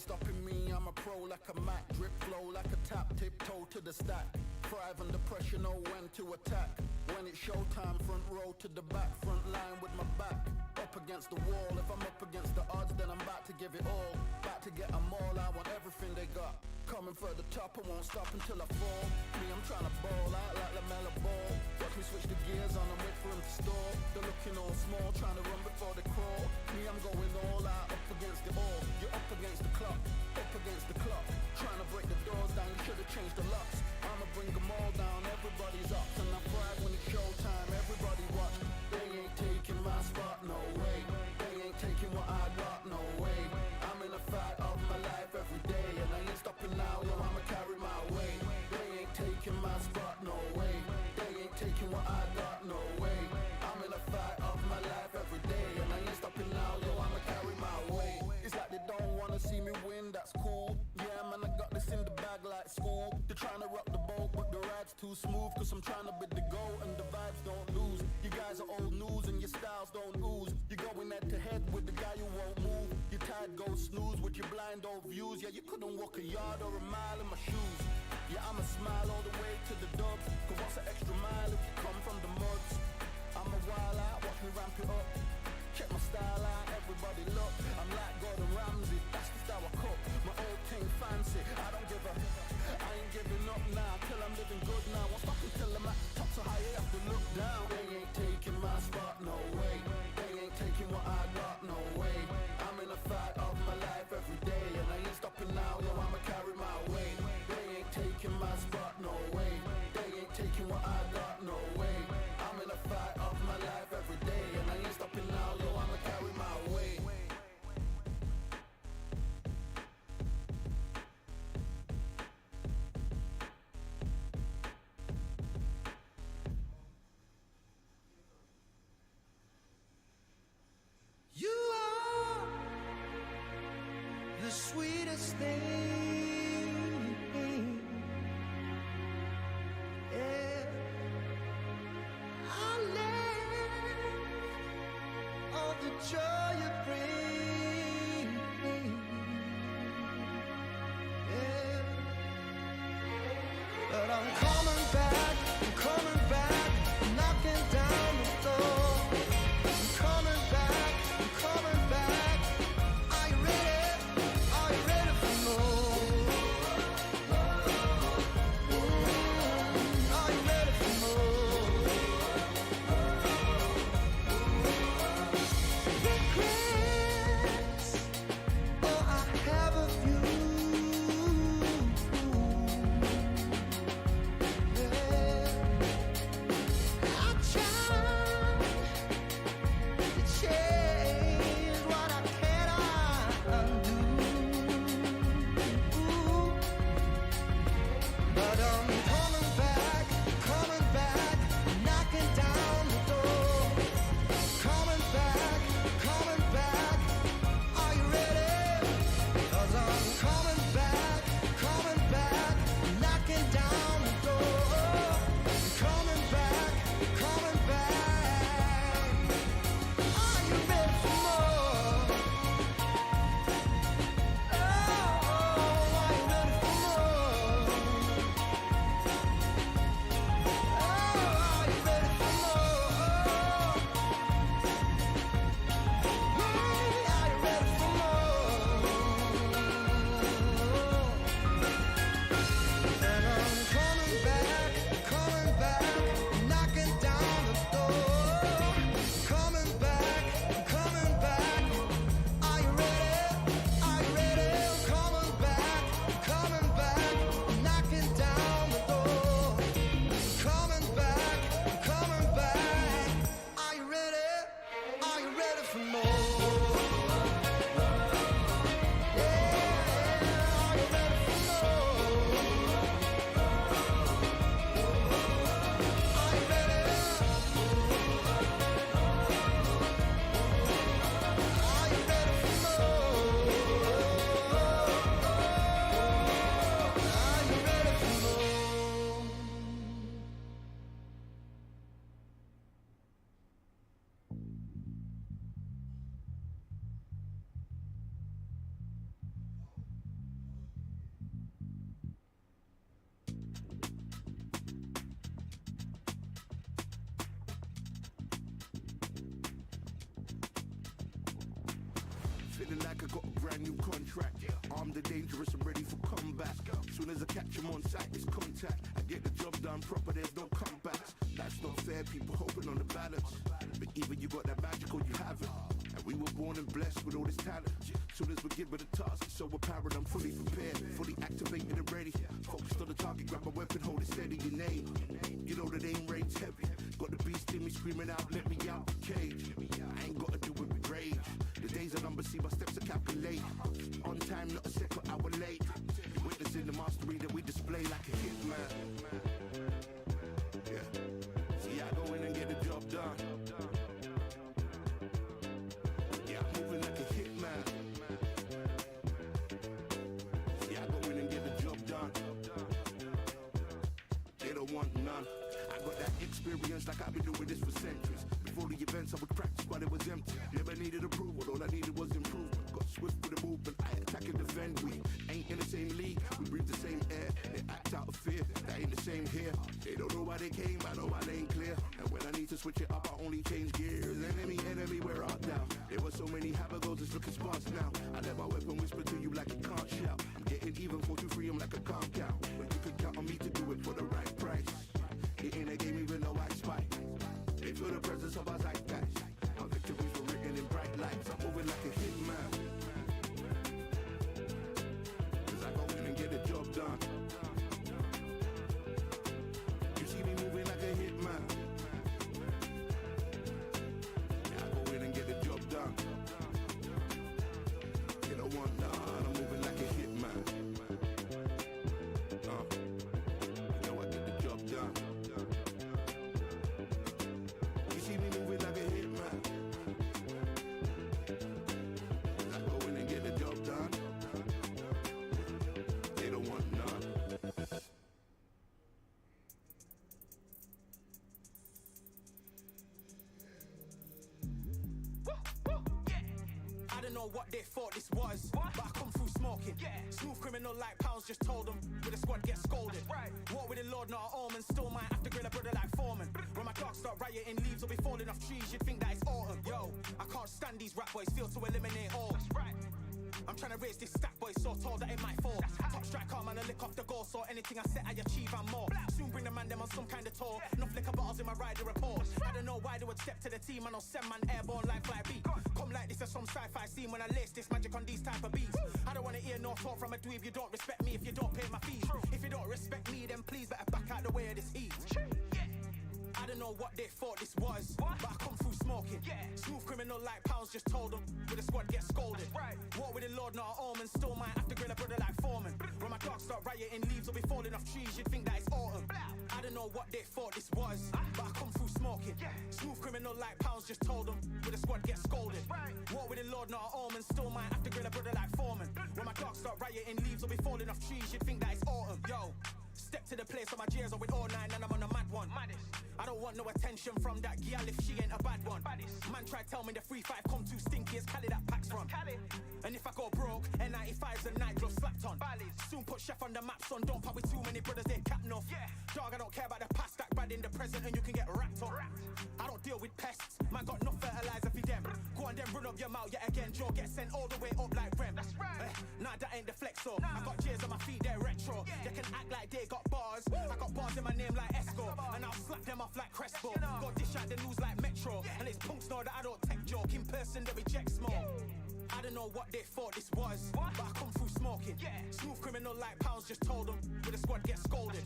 I: stopping me, I'm a pro like a mat. Drip flow like a tap, tiptoe to the stack. Thrive under pressure, know when to attack. When it's showtime, front row to the back. Front line with my back up against the wall. If I'm up against the odds, then I'm about to give it all. About to get them all, I want everything they got. Coming for the top, I won't stop until I fall. Me, I'm trying to ball out like LaMelo Ball. Watch me switch the gears on and wait for him to stall. They're looking all small, trying to run before they crawl. Me, I'm going all out, up against it all. You're up against the clock, up against the clock. Trying to break the doors down, you should have changed the locks. I'ma bring them all down, everybody's up. And I thrive when it's showtime, everybody watch. They ain't taking my spot, no way. They ain't taking what I got, no way. I'm in a fight of my life every day, and I ain't stopping now, yo, I'ma carry my weight. They ain't taking my spot, no way. They ain't taking what I got, no way. I'm in a fight of my life every day, and I ain't stopping now, yo, I'ma carry my weight. It's like they don't wanna see me win, that's cool. Yeah, man, I got this in the bag like school. They're trying to rock the boat, but the ride's too smooth. Cause I'm trying to bid the go, and the vibes don't lose. You guys are old news, and your styles don't ooze. You're going head to head with the guy who won't move. Your tide goes snooze with your blind old views. Yeah, you couldn't walk a yard or a mile in my shoes. Yeah, I'ma smile all the way to the dubs. Cause what's an extra mile if you come from the muds? I'm a wild out, watch me ramp it up. Check my style out, everybody look. I'm like Gordon Ramsay, that's the style I cook. My old thing fancy, I don't give a. I ain't giving up now, till I'm living good now. Won't stop until I'm at top so high, I have to look down. They ain't taking my spot, no way. They ain't taking what I got, no way. I'm in a fight of my life every day, and I ain't stopping now, yo, I'ma carry my weight. They ain't taking my spot, no way. They ain't taking what I got, no way. I'm in a fight of my life every day, and I ain't stopping now, yo, I'ma carry my weight.
A: You are the sweetest thing. Yeah. I live all the joy you bring. Yeah. But I'm coming back, knocking down the door. I'm coming back. Are you ready for more? Are you ready for more?
I: Feeling like I got a brand new contract. Armed and dangerous and ready for combat. Soon as I catch him on sight, it's contact. I get the job done proper, there's no comebacks. Life's not fair, people hoping on the balance. But even you got that magical, you have it. And we were born and blessed with all this talent. Soon as we get with the task, it's so apparent I'm fully prepared, fully activated and ready. Focused on the target, grab my weapon, hold it steady, your name. You know that aim range heavy. Got the beast in me screaming out, let me out the cage. I ain't gotta do it with rage. The days are numbered, see my steps are calculate. On time, not a second hour late. You're witnessing the mastery that we display like a hitman. Yeah. See, I go in and get the job done. Yeah, I'm moving like a hitman. See, I go in and get the job done. They don't want none. I got that experience like I've been doing this for centuries. Before the events I would practice but it was empty. Never needed approval, all I needed was improvement. Got swift with the movement, I attack and defend. We ain't in the same league, we breathe the same air. They act out of fear, that ain't the same here. They don't know why they came, I know my lane clear. And when I need to switch it up, I only change gears. Enemy, where art thou? There were so many habagos, it's looking sparse now. I let my weapon whisper to you like it can't shout. I'm getting even 4-2-3, I'm like a calm count. But you can count on me to do it for the right price. It ain't a game even though I spy. They feel the presence of our zeitgeist. Our victories were written in bright lights. I'm moving like a hitman. Cause I go in and get the job done. You see me moving like a hitman. Yeah, I go in and get the job done. You don't want none, I'm moving like a hitman. You know I get the job done. You see me moving like a hitman. I go in and get the job done. They don't want none.
H: I don't know what they thought this was, but I come through smoking. Smooth criminal like pounds, just told them. With a squad get scolded. War with the Lord, not an omen. Still might have to grill a brother like Foreman. When my dogs start rioting, leaves will be falling off trees. You'd think that it's autumn. Yo, I can't stand these rap boys, feel to eliminate all. I'm trying to raise this stack, boy, so tall that it might fall. Top striker, man, I lick off the goal, so anything I set, I achieve and more. Soon bring the man them on some kind of tour. Enough liquor bottles in my rider report. I don't know why they would step to the team, and I'll send man airborne like fly beat. Come like this as some sci-fi scene when I lace this magic on these type of beats. I don't wanna hear no talk from a dweeb. You don't respect me if you don't pay my fees. If you don't respect me, then please better back out the way of this heat. I don't know what they thought this was, but I come through smoking. Smooth criminal like pounds, just told them. With a squad get scolded. War with the Lord, not an omen. Still might have to grill a brother like Foreman. When my dogs start rioting, leaves will be falling off trees. You'd think that it's autumn. I don't know what they thought this was, but I come through smoking. Smooth criminal like pounds, just told them. With a squad get scolded. War with the Lord, not an omen. Still might have to grill a brother like Foreman. When my dogs start rioting, leaves will be falling off trees. You'd think that it's autumn. Yo. Step to the place on my J's are with all nine and I'm on a mad one. I don't want no attention from that gal if she ain't a bad one. Man try tell me the 3-5 come too stinky, it's Cali that packs from. And if I go broke, N95s and night gloves slapped on. Soon put chef on the map, son, don't pop with too many brothers, they cap enough. Dog, I don't care about the past, stack bad in the present and you can get wrapped up. I don't deal with pests, man got no fertilizer for them. Go on then run up your mouth yet again, Joe get sent all the way up like Rem. Nah, that ain't the flexo. I got J's on my feet, they're retro. They can act like they got bars. I got bars in my name like Esco, and I'll slap them off like Crespo. Go dish out the news like Metro, and it's punks know that I don't tech joke. In person, they reject smoke. I don't know what they thought this was, but I come through smoking. Smooth criminal like pounds, just told them. With a squad get scolded.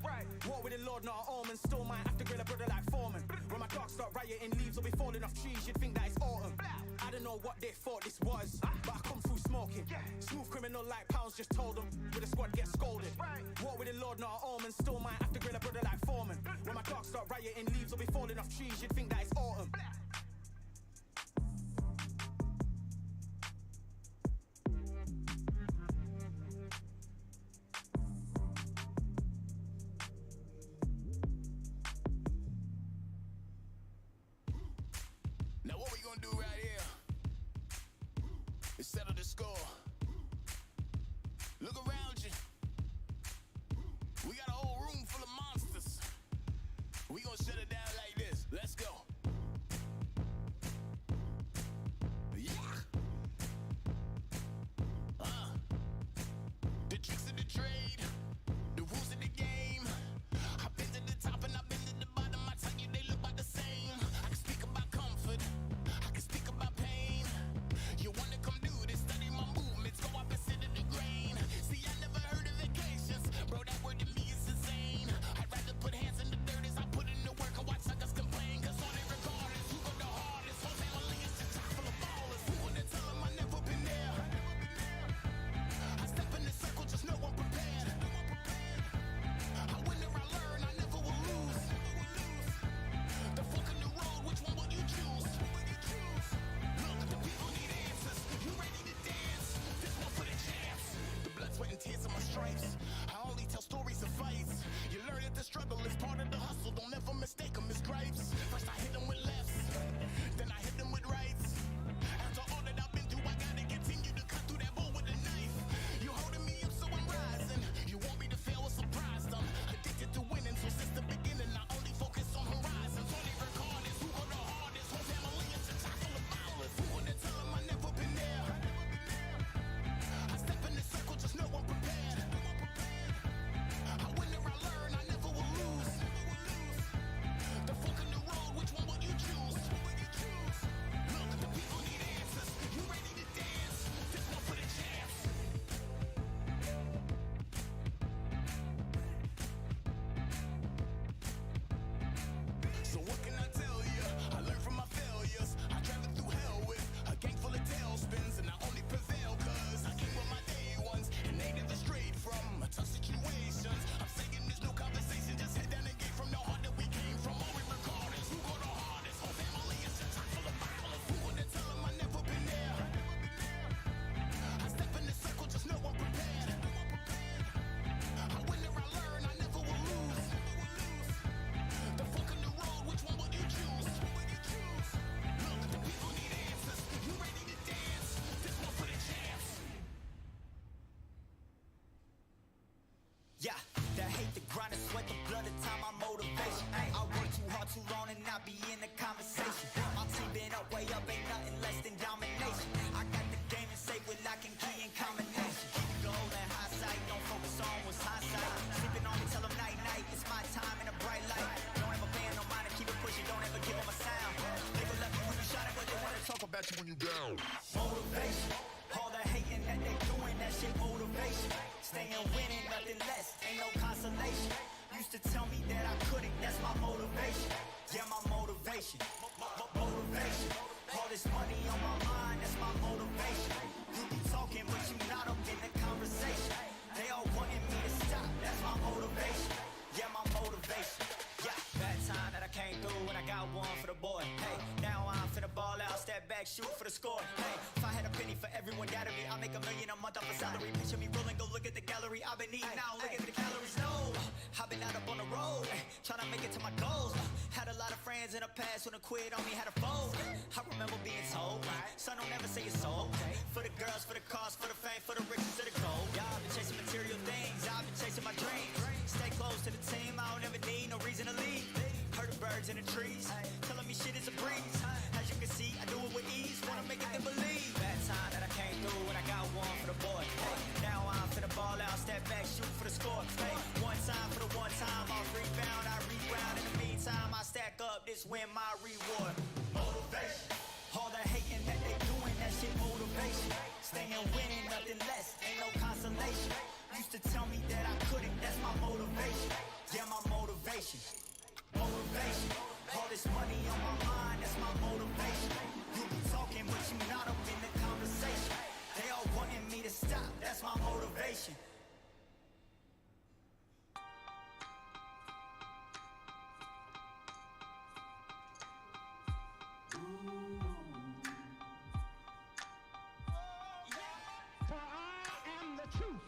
H: War with the Lord, not an omen. Still might have to grill a brother like Foreman. When my dogs start rioting, leaves will be falling off trees. You'd think that it's autumn. I don't know what they thought this was, but I come through smoking. Smooth criminal like pounds, just told them. With a squad get scolded. War with the Lord, not an omen. Still might have to grill a brother like Foreman. When my dogs start rioting, leaves will be falling off trees. You'd think that it's autumn.
J: Now what we gonna do right here is settle the score. Look around you. We got a whole room full of monsters. We gonna shut it down like this. Let's go. Yeah.
H: not be in the conversation. My team been up, way up, ain't nothing less than domination. I got the game and safe with lock and key and combination. Keep it goal and high sight, don't focus on what's hindsight. Sleeping on me, tell them night night, it's my time in a bright light. Don't ever pay no mind and keep it pushing, don't ever give them a sound. They go left you when you shot it, but they wanna talk about you when you down. Motivation, all the hating that they doing, that shit motivation. Staying winning, nothing less, ain't no consolation. Used to tell me that I couldn't, that's my motivation. Yeah, my motivation, motivation. All this money on my mind, that's my motivation. You be talking, but you not up in the conversation. They all wanting me to stop, that's my motivation. Yeah, my motivation. Yeah, bad time that I came through and I got one for the boy. Hey, now I'm finna ball out, step back, shoot for the score. Hey, if I had a penny for everyone doubted me, I'll make $1 million a month off a salary. Picture me rolling, go look at the gallery. I've been eating now, look at the calories. No, I've been out up on the road, trying to make it to my goals. Had a lot of friends in the past when I quit on me, had a fold. I remember being told, son, don't ever say it's so. For the girls, for the cars, for the fame, for the riches, for the gold. Yeah, I've been chasing material things, I've been chasing my dreams. Stay close to the team, I don't ever need no reason to leave. Heard the birds in the trees, telling me shit is a breeze. As you can see, I do it with ease, wanna make it them believe. Bad time that I came through and I got one for the boy. Hey, now I'm finna ball out, step back, shoot for the score. Hey, one time for the one time, I'll rebound, I reground. In the meantime, I stack up, this win my reward. Motivation, all the hating that they doing, that shit motivation. Staying winning, nothing less, ain't no consolation. Used to tell me that I couldn't, that's my motivation. Yeah, my motivation, motivation. All this money on my mind, that's my motivation. You be talking, but you not up in the conversation. They all wanting me to stop, that's my motivation.
E: For I am the truth.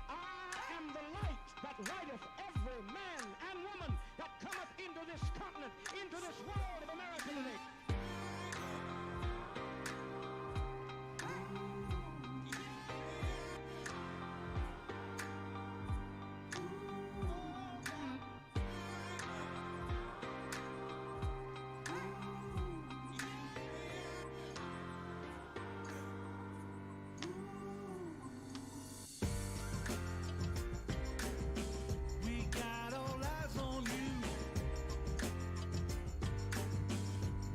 E: I am the light that lighteth every man and woman that cometh into this continent, into this world of America today.
A: We got all eyes on you.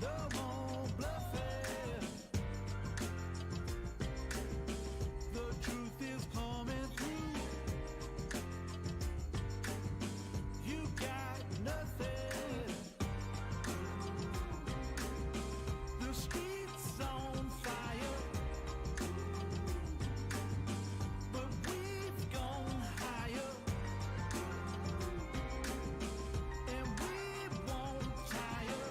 A: No more bluffing. The truth is coming through. You got nothing. The streets on fire, but we've gone higher. And we won't tire.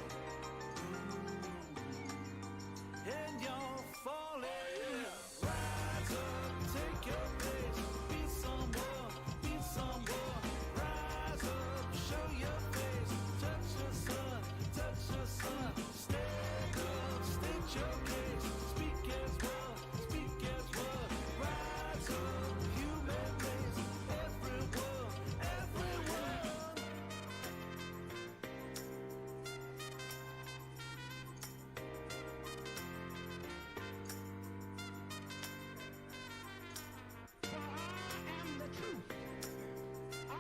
A: And you're falling. Rise up, take your place. Be someone, be someone. Rise up, show your face. Touch your sun, touch your sun. Stand up, state your case. Speak as one, speak as one. Rise up, human race. Everyone, everyone.
E: For I am the truth. I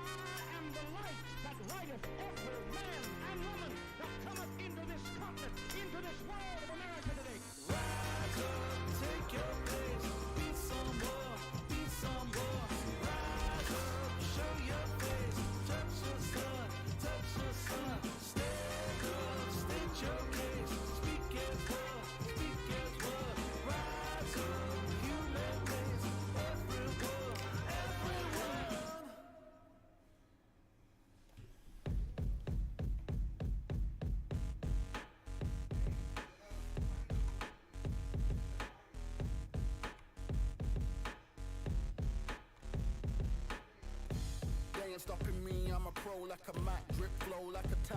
E: am the light that lighteth every man and woman that cometh into this continent, into this world of America today.
A: Rise up, take your place. Be someone, be someone. Rise up, show your face. Touch your sun, touch your sun. Stand up, state your case. Speak as one, speak as one. Rise up, human race. Everyone, everyone.
I: They ain't stopping me, I'm a pro like a Mac, drip flow like a tap.